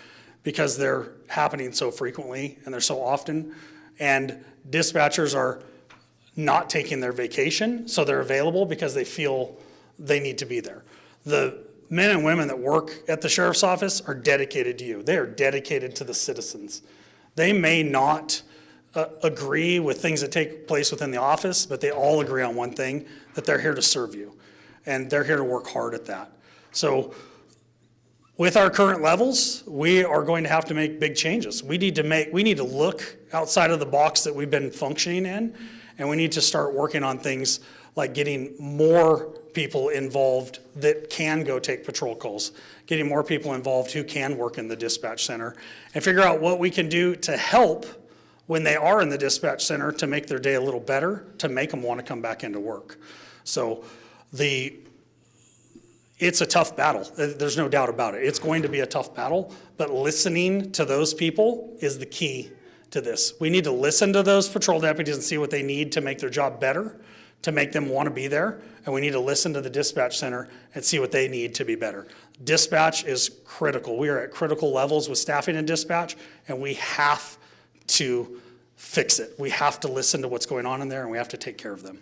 Speaker 4: because they're happening so frequently and they're so often. And dispatchers are not taking their vacation, so they're available because they feel they need to be there. The men and women that work at the sheriff's office are dedicated to you. They are dedicated to the citizens. They may not agree with things that take place within the office, but they all agree on one thing, that they're here to serve you. And they're here to work hard at that. So with our current levels, we are going to have to make big changes. We need to look outside of the box that we've been functioning in, and we need to start working on things like getting more people involved that can go take patrol calls, getting more people involved who can work in the dispatch center, and figure out what we can do to help when they are in the dispatch center to make their day a little better, to make them want to come back into work. So it's a tough battle. There's no doubt about it. It's going to be a tough battle, but listening to those people is the key to this. We need to listen to those patrol deputies and see what they need to make their job better, to make them want to be there, and we need to listen to the dispatch center and see what they need to be better. Dispatch is critical. We are at critical levels with staffing and dispatch, and we have to fix it. We have to listen to what's going on in there, and we have to take care of them.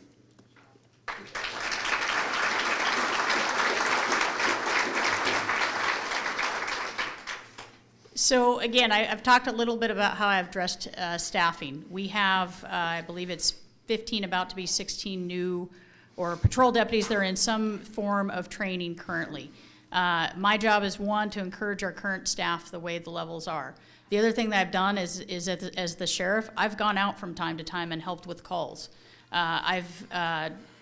Speaker 3: So again, I've talked a little bit about how I've addressed staffing. We have, I believe it's 15, about to be 16 new or patrol deputies that are in some form of training currently. My job is, one, to encourage our current staff the way the levels are. The other thing that I've done is as the sheriff, I've gone out from time to time and helped with calls. I've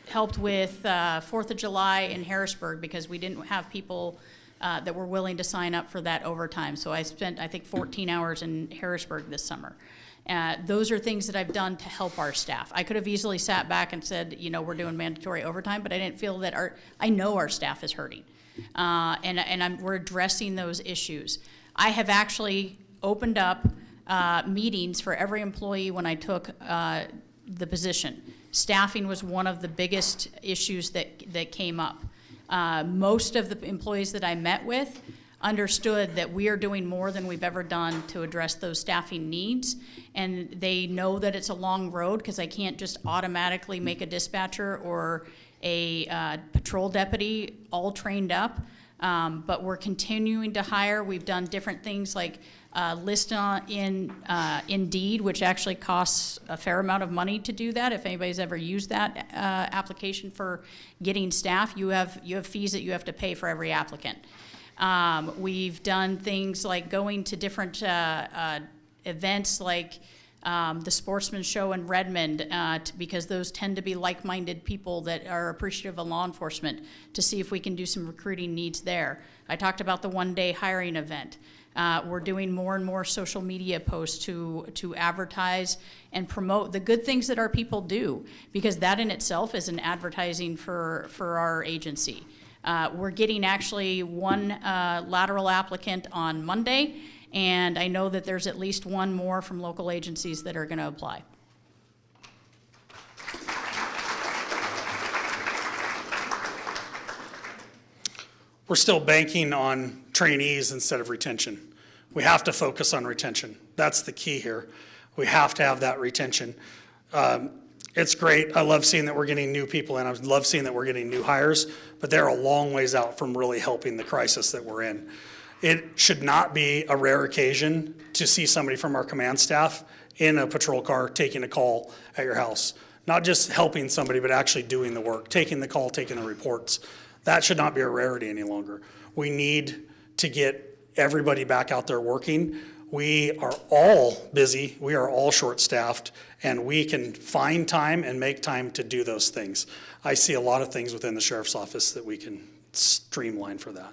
Speaker 3: helped with 4th of July in Harrisburg because we didn't have people that were willing to sign up for that overtime. So I spent, I think, 14 hours in Harrisburg this summer. Those are things that I've done to help our staff. I could have easily sat back and said, you know, we're doing mandatory overtime, but I didn't feel that I know our staff is hurting. We're addressing those issues. I have actually opened up meetings for every employee when I took the position. Staffing was one of the biggest issues that came up. Most of the employees that I met with understood that we are doing more than we've ever done to address those staffing needs, and they know that it's a long road because I can't just automatically make a dispatcher or a patrol deputy all trained up, but we're continuing to hire. We've done different things like list in Indeed, which actually costs a fair amount of money to do that. If anybody's ever used that application for getting staff, you have fees that you have to pay for every applicant. We've done things like going to different events like the Sportsman Show in Redmond, because those tend to be like-minded people that are appreciative of law enforcement, to see if we can do some recruiting needs there. I talked about the one-day hiring event. We're doing more and more social media posts to advertise and promote the good things that our people do, because that in itself is an advertising for our agency. We're getting actually one lateral applicant on Monday, And I know that there's at least one more from local agencies that are going to apply.
Speaker 4: We're still banking on trainees instead of retention. We have to focus on retention. That's the key here. We have to have that retention. It's great. I love seeing that we're getting new people in. I love seeing that we're getting new hires, but they're a long ways out from really helping the crisis that we're in. It should not be a rare occasion to see somebody from our command staff in a patrol car taking a call at your house. Not just helping somebody, but actually doing the work, taking the call, taking the reports. That should not be a rarity any longer. We need to get everybody back out there working. We are all busy, we are all short-staffed, and we can find time and make time to do those things. I see a lot of things within the sheriff's office that we can streamline for that.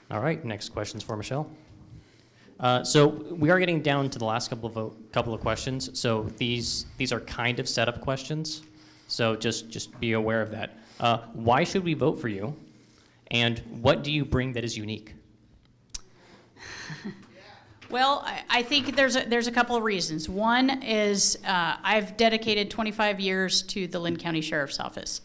Speaker 5: All right, next question's for Michelle. So we are getting down to the last couple of questions. So these are kind of setup questions. So just be aware of that. Why should we vote for you? And what do you bring that is unique?
Speaker 3: Well, I think there's a couple of reasons. One is I've dedicated 25 years to the Linn County Sheriff's Office.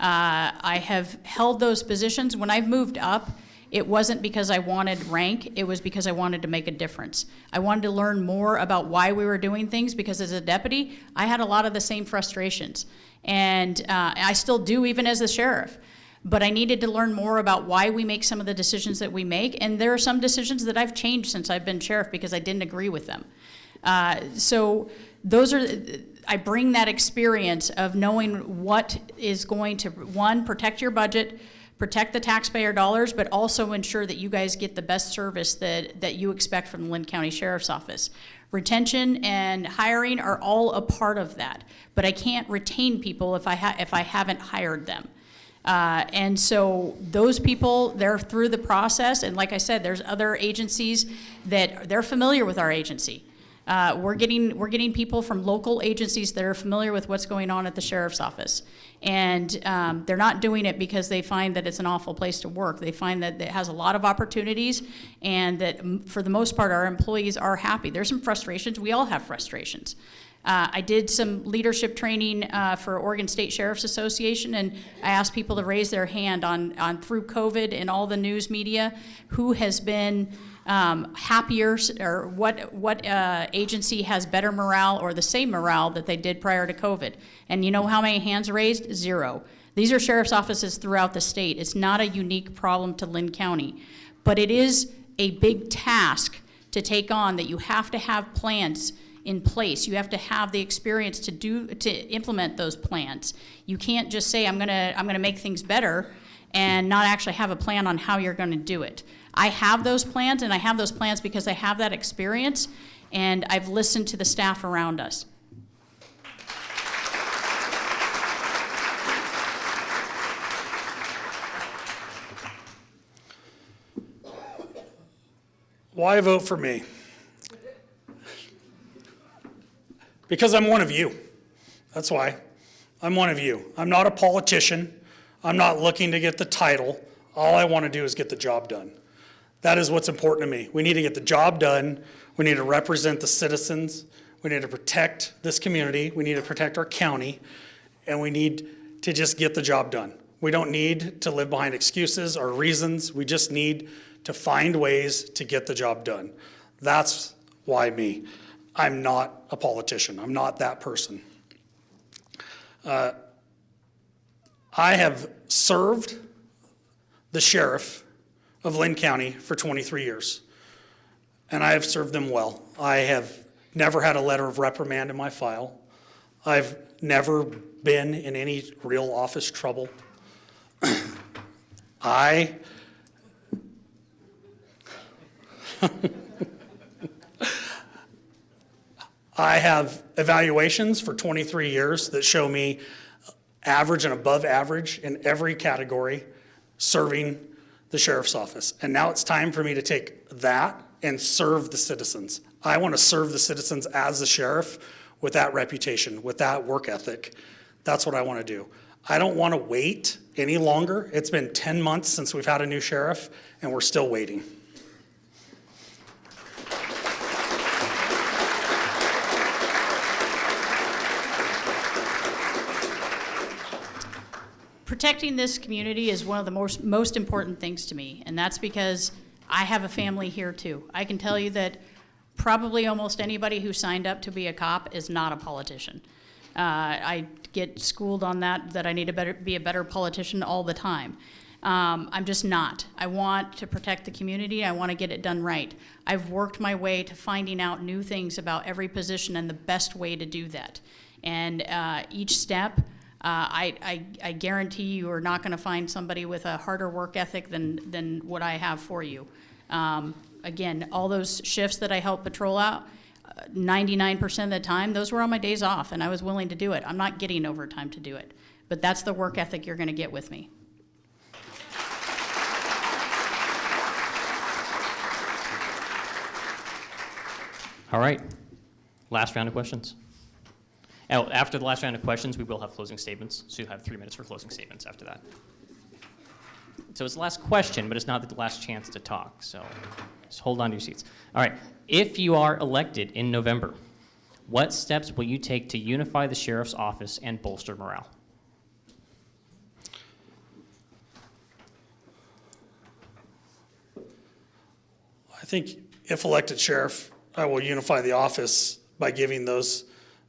Speaker 3: I have held those positions. When I've moved up, it wasn't because I wanted rank, it was because I wanted to make a difference. I wanted to learn more about why we were doing things, because as a deputy, I had a lot of the same frustrations. And I still do, even as the sheriff. But I needed to learn more about why we make some of the decisions that we make. And there are some decisions that I've changed since I've been sheriff because I didn't agree with them. So those are, I bring that experience of knowing what is going to, one, protect your budget, protect the taxpayer dollars, but also ensure that you guys get the best service that you expect from the Linn County Sheriff's Office. Retention and hiring are all a part of that, but I can't retain people if I haven't hired them. And so those people, they're through the process, and like I said, there's other agencies that they're familiar with our agency. We're getting people from local agencies that are familiar with what's going on at the sheriff's office. And they're not doing it because they find that it's an awful place to work. They find that it has a lot of opportunities, and that for the most part our employees are happy. There's some frustrations. We all have frustrations. I did some leadership training for Oregon State Sheriff's Association, and I asked people to raise their hand on through COVID and all the news media, who has been happier, or what agency has better morale or the same morale that they did prior to COVID. And you know how many hands raised? 0. These are sheriff's offices throughout the state. It's not a unique problem to Linn County, but it is a big task to take on, that you have to have plans in place. You have to have the experience to implement those plans. You can't just say, I'm gonna make things better, and not actually have a plan on how you're gonna do it. I have those plans, and I have those plans because I have that experience, and I've listened to the staff around us.
Speaker 4: Why vote for me? Because I'm one of you. That's why. I'm one of you. I'm not a politician. I'm not looking to get the title. All I want to do is get the job done. That is what's important to me. We need to get the job done. We need to represent the citizens. We need to protect this community. We need to protect our county. And we need to just get the job done. We don't need to live behind excuses or reasons. We just need to find ways to get the job done. That's why me. I'm not a politician. I'm not that person. I have served the sheriff of Linn County for 23 years, and I have served them well. I have never had a letter of reprimand in my file. I've never been in any real office trouble. I have evaluations for 23 years that show me average and above average in every category serving the sheriff's office. And now it's time for me to take that and serve the citizens. I want to serve the citizens as the sheriff with that reputation, with that work ethic. That's what I want to do. I don't want to wait any longer. It's been 10 months since we've had a new sheriff, and we're still waiting.
Speaker 3: Protecting this community is one of the most important things to me, and that's because I have a family here too. I can tell you that probably almost anybody who signed up to be a cop is not a politician. I get schooled on that I need to be a better politician all the time. I'm just not. I want to protect the community. I want to get it done right. I've worked my way to finding out new things about every position and the best way to do that. And each step, I guarantee you are not going to find somebody with a harder work ethic than what I have for you. Again, all those shifts that I help patrol out, 99% of the time, those were on my days off, and I was willing to do it. I'm not getting overtime to do it. But that's the work ethic you're going to get with me.
Speaker 5: All right, last round of questions. Now, after the last round of questions, we will have closing statements, so you have 3 minutes for closing statements after that. So it's the last question, but it's not the last chance to talk, so just hold on to your seats. All right, if you are elected in November, what steps will you take to unify the sheriff's office and bolster morale?
Speaker 4: I think if elected sheriff, I will unify the office by giving those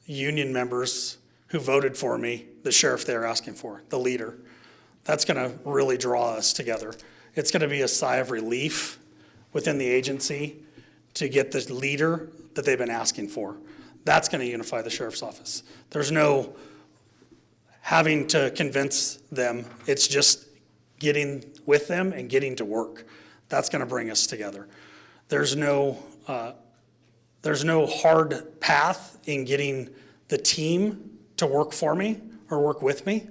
Speaker 4: union members who voted for me the sheriff they're asking for, the leader. That's going to really draw us together. It's going to be a sigh of relief within the agency to get the leader that they've been asking for. That's going to unify the sheriff's office. There's no having to convince them. It's just getting with them and getting to work. That's going to bring us together. There's no hard path in getting the team to work for me or work with me,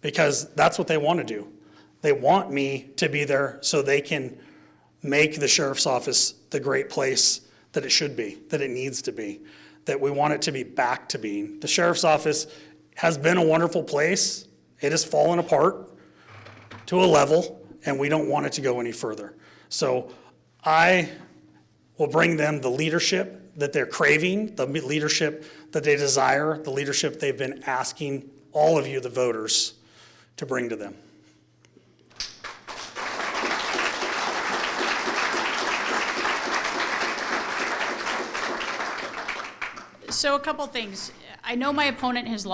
Speaker 4: because that's what they want to do. They want me to be there so they can make the sheriff's office the great place that it should be, that it needs to be, that we want it to be back to being. The sheriff's office has been a wonderful place. It has fallen apart to a level, and we don't want it to go any further. So I will bring them the leadership that they're craving, the leadership that they desire, the leadership they've been asking all of you, the voters, to bring to them.
Speaker 3: So a couple things. I know my opponent has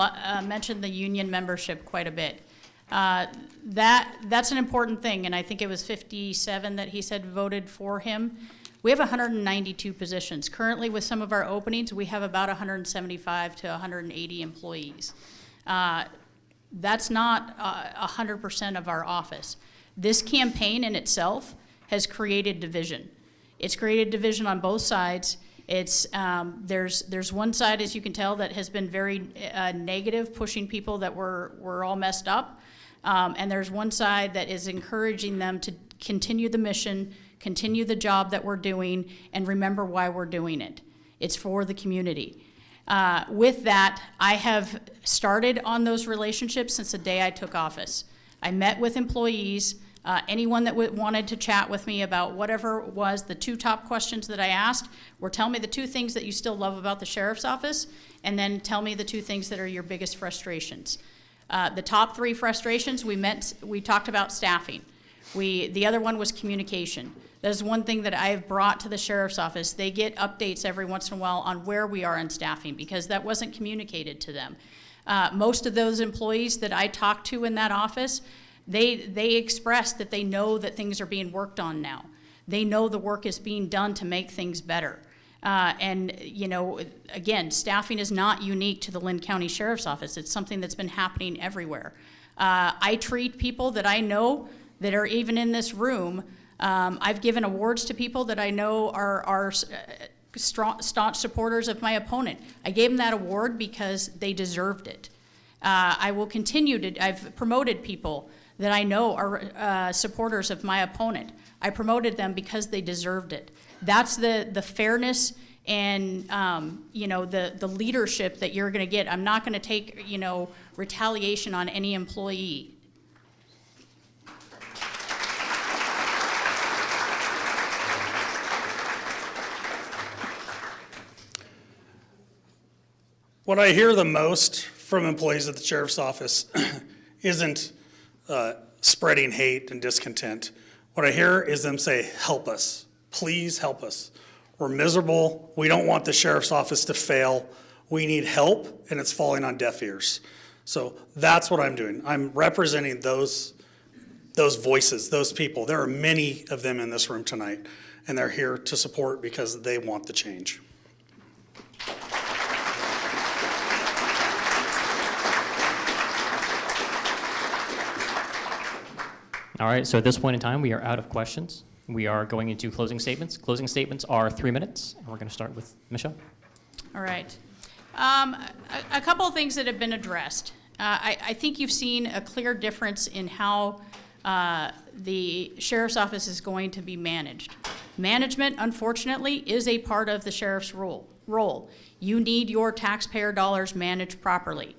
Speaker 3: mentioned the union membership quite a bit. That's an important thing, and I think it was 57 that he said voted for him. We have 192 positions. Currently, with some of our openings, we have about 175 to 180 employees. That's not 100% of our office. This campaign in itself has created division. It's created division on both sides. It's there's one side, as you can tell, that has been very negative, pushing people that were all messed up, and there's one side that is encouraging them to continue the mission, continue the job that we're doing, and remember why we're doing it. It's for the community. With that, I have started on those relationships since the day I took office. I met with employees. Anyone that wanted to chat with me about whatever was the two top questions that I asked were tell me the two things that you still love about the sheriff's office, and then tell me the two things that are your biggest frustrations. The top three frustrations, we talked about staffing. The other one was communication. That is one thing that I have brought to the sheriff's office. They get updates every once in a while on where we are in staffing, because that wasn't communicated to them. Most of those employees that I talked to in that office, they expressed that they know that things are being worked on now. They know the work is being done to make things better. And, you know, again, staffing is not unique to the Linn County Sheriff's Office. It's something that's been happening everywhere. I treat people that I know that are even in this room. I've given awards to people that I know are staunch supporters of my opponent. I gave them that award because they deserved it. I will continue to, I've promoted people that I know are supporters of my opponent. I promoted them because they deserved it. That's the fairness and you know, the leadership that you're going to get. I'm not going to take, you know, retaliation on any employee.
Speaker 4: What I hear the most from employees at the sheriff's office isn't spreading hate and discontent. What I hear is them say, help us, please help us. We're miserable, we don't want the sheriff's office to fail, we need help, and it's falling on deaf ears. So that's what I'm doing. I'm representing those voices, those people. There are many of them in this room tonight, and they're here to support because they want the change.
Speaker 5: All right, so at this point in time, we are out of questions. We are going into closing statements. Closing statements are 3 minutes, and we're going to start with Michelle.
Speaker 3: All right. A couple of things that have been addressed. I think you've seen a clear difference in how the sheriff's office is going to be managed. Management, unfortunately, is a part of the sheriff's role. You need your taxpayer dollars managed properly.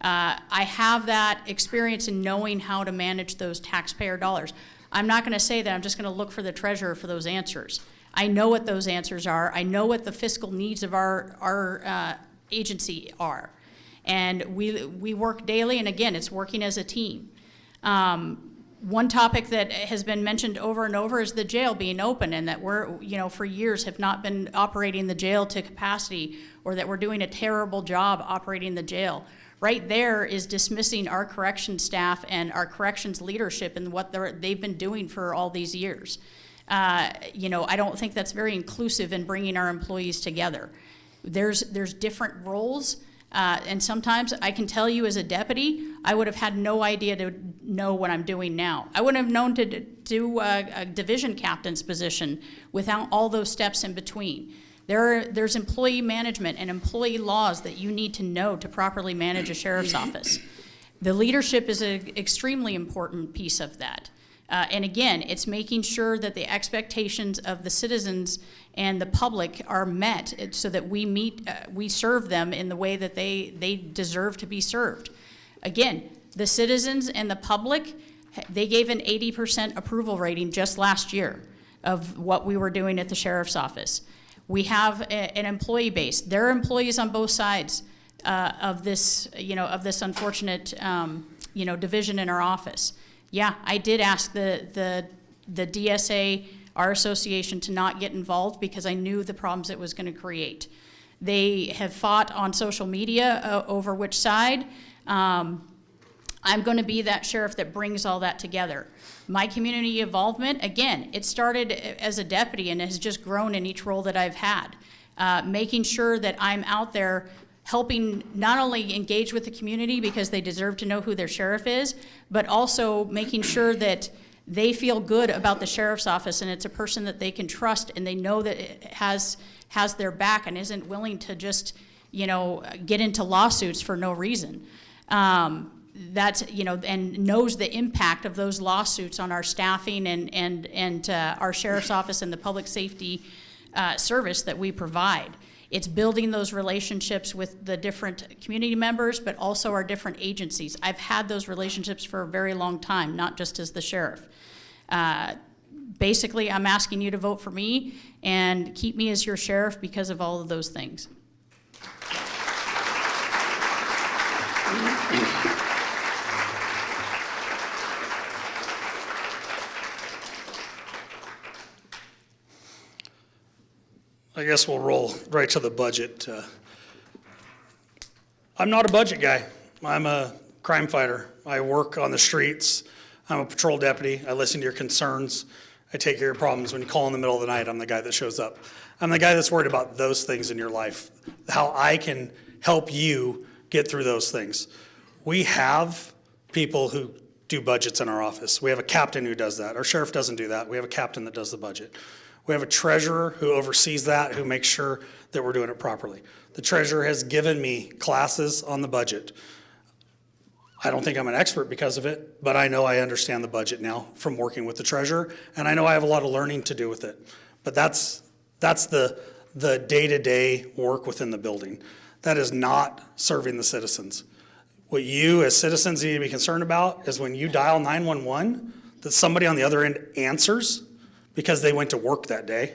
Speaker 3: I have that experience in knowing how to manage those taxpayer dollars. I'm not going to say that I'm just going to look for the treasurer for those answers. I know what those answers are. I know what the fiscal needs of our agency are. And we work daily, and again, it's working as a team. One topic that has been mentioned over and over is the jail being open, and that we're, for years have not been operating the jail to capacity, or that we're doing a terrible job operating the jail. Right there is dismissing our corrections staff and our corrections leadership and what they've been doing for all these years. I don't think that's very inclusive in bringing our employees together. There's different roles, and sometimes I can tell you as a deputy, I would have had no idea to know what I'm doing now. I wouldn't have known to do a division captain's position without all those steps in between. There's employee management and employee laws that you need to know to properly manage a sheriff's office. The leadership is an extremely important piece of that. And again, it's making sure that the expectations of the citizens and the public are met so that we serve them in the way that they deserve to be served. Again, the citizens and the public, they gave an 80% approval rating just last year of what we were doing at the sheriff's office. We have an employee base. There are employees on both sides of this unfortunate, division in our office. Yeah, I did ask the DSA, our association, to not get involved because I knew the problems it was going to create. They have fought on social media over which side. I'm going to be that sheriff that brings all that together. My community involvement, again, it started as a deputy and has just grown in each role that I've had. Making sure that I'm out there helping not only engage with the community because they deserve to know who their sheriff is, but also making sure that they feel good about the sheriff's office and it's a person that they can trust and they know that it has their back and isn't willing to just, get into lawsuits for no reason. And knows the impact of those lawsuits on our staffing and our sheriff's office and the public safety service that we provide. It's building those relationships with the different community members, but also our different agencies. I've had those relationships for a very long time, not just as the sheriff. Basically, I'm asking you to vote for me and keep me as your sheriff because of all of those things.
Speaker 4: I guess we'll roll right to the budget. I'm not a budget guy. I'm a crime fighter. I work on the streets. I'm a patrol deputy. I listen to your concerns. I take care of your problems. When you call in the middle of the night, I'm the guy that shows up. I'm the guy that's worried about those things in your life, how I can help you get through those things. We have people who do budgets in our office. We have a captain who does that. Our sheriff doesn't do that. We have a captain that does the budget. We have a treasurer who oversees that, who makes sure that we're doing it properly. The treasurer has given me classes on the budget. I don't think I'm an expert because of it, but I know I understand the budget now from working with the treasurer, and I know I have a lot of learning to do with it. But that's the day-to-day work within the building. That is not serving the citizens. What you as citizens need to be concerned about is when you dial 911, that somebody on the other end answers because they went to work that day,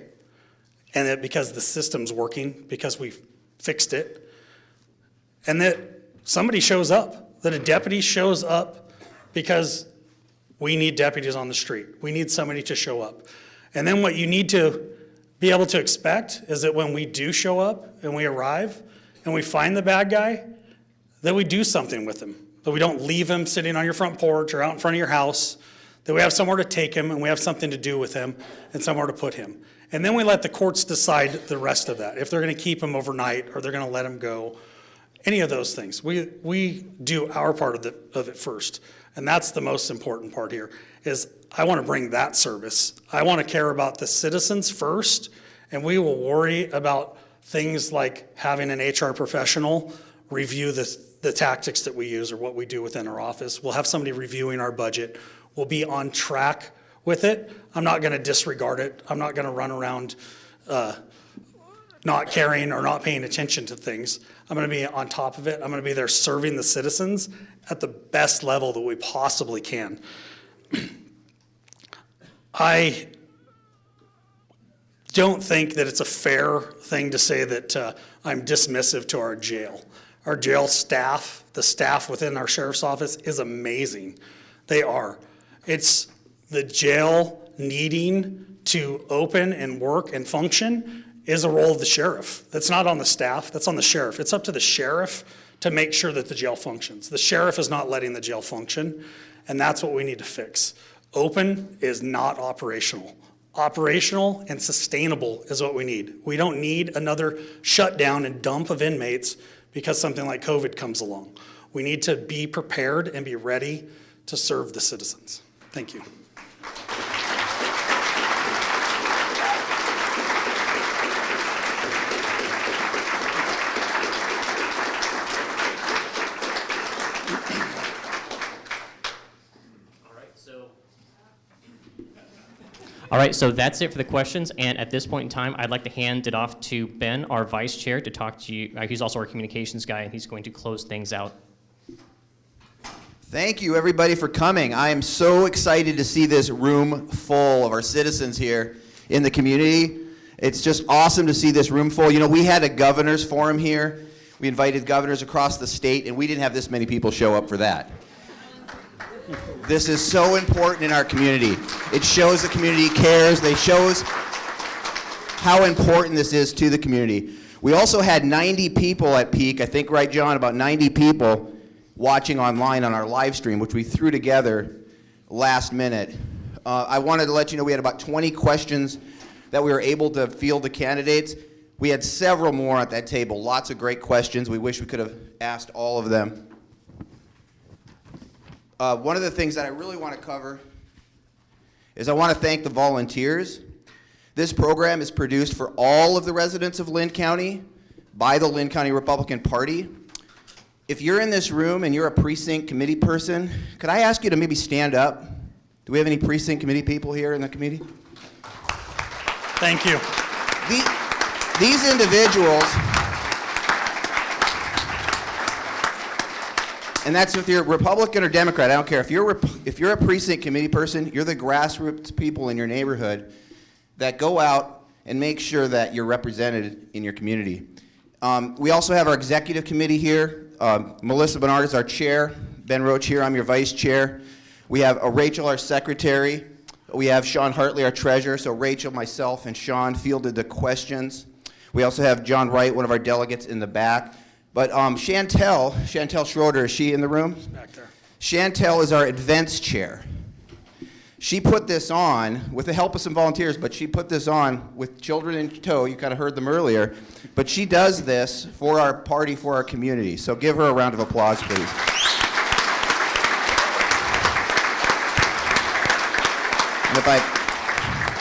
Speaker 4: and that because the system's working, because we fixed it. and that somebody shows up, that a deputy shows up, because we need deputies on the street. We need somebody to show up. And then what you need to be able to expect is that when we do show up and we arrive and we find the bad guy, that we do something with him, that we don't leave him sitting on your front porch or out in front of your house, that we have somewhere to take him and we have something to do with him and somewhere to put him. And then we let the courts decide the rest of that, if they're going to keep him overnight or they're going to let him go, any of those things. We do our part of it first. And that's the most important part here, is I want to bring that service. I want to care about the citizens first, and we will worry about things like having an HR professional review the tactics that we use or what we do within our office. We'll have somebody reviewing our budget. We'll be on track with it. I'm not going to disregard it. I'm not going to run around not caring or not paying attention to things. I'm going to be on top of it. I'm going to be there serving the citizens at the best level that we possibly can. I don't think that it's a fair thing to say that I'm dismissive to our jail. Our jail staff, the staff within our sheriff's office, is amazing. They are. It's the jail needing to open and work and function is a role of the sheriff. That's not on the staff, that's on the sheriff. It's up to the sheriff to make sure that the jail functions. The sheriff is not letting the jail function, and that's what we need to fix. Open is not operational. Operational and sustainable is what we need. We don't need another shutdown and dump of inmates because something like COVID comes along. We need to be prepared and be ready to serve the citizens. Thank you.
Speaker 5: All right, so that's it for the questions, and at this point in time, I'd like to hand it off to Ben, our vice chair, to talk to you. He's also our communications guy, and he's going to close things out.
Speaker 6: Thank you, everybody, for coming. I am so excited to see this room full of our citizens here in the community. It's just awesome to see this room full. You know, we had a governor's forum here. We invited governors across the state, and we didn't have this many people show up for that. This is so important in our community. It shows the community cares. It shows how important this is to the community. We also had 90 people at peak, I think, right, John, about 90 people watching online on our live stream, which we threw together last minute. I wanted to let you know we had about 20 questions that we were able to field the candidates. We had several more at that table, lots of great questions. We wish we could have asked all of them. One of the things that I really want to cover is I want to thank the volunteers. This program is produced for all of the residents of Linn County by the Linn County Republican Party. If you're in this room and you're a precinct committee person, could I ask you to maybe stand up? Do we have any precinct committee people here in the committee?
Speaker 4: Thank you.
Speaker 6: These individuals, and that's if you're Republican or Democrat, I don't care. If you're a precinct committee person, you're the grassroots people in your neighborhood that go out and make sure that you're represented in your community. We also have our executive committee here. Melissa Bernard is our chair. Ben Roach here, I'm your vice chair. We have Rachel, our secretary. We have Sean Hartley, our treasurer. So Rachel, myself, and Sean fielded the questions. We also have John Wright, one of our delegates, in the back. But Chantel Schroeder, is she in the room?
Speaker 4: Back there.
Speaker 6: Chantel is our events chair. She put this on with the help of some volunteers, but she put this on with children in tow. You kind of heard them earlier. But she does this for our party, for our community. So give her a round of applause, please.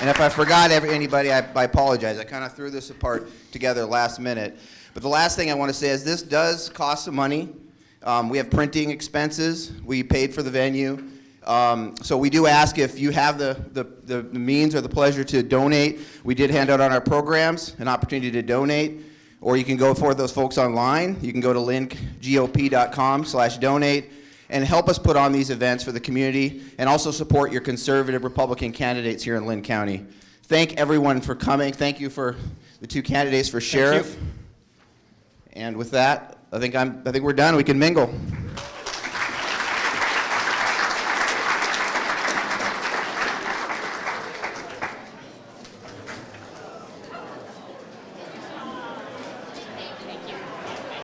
Speaker 6: And if I forgot anybody, I apologize. I kind of threw this apart together last minute. But the last thing I want to say is this does cost some money. We have printing expenses. We paid for the venue. So we do ask if you have the means or the pleasure to donate. We did hand out on our programs an opportunity to donate. Or you can go for those folks online. You can go to linngop.com/donate and help us put on these events for the community and also support your conservative Republican candidates here in Linn County. Thank everyone for coming. Thank you for the two candidates for sheriff. And with that, I think we're done. We can mingle.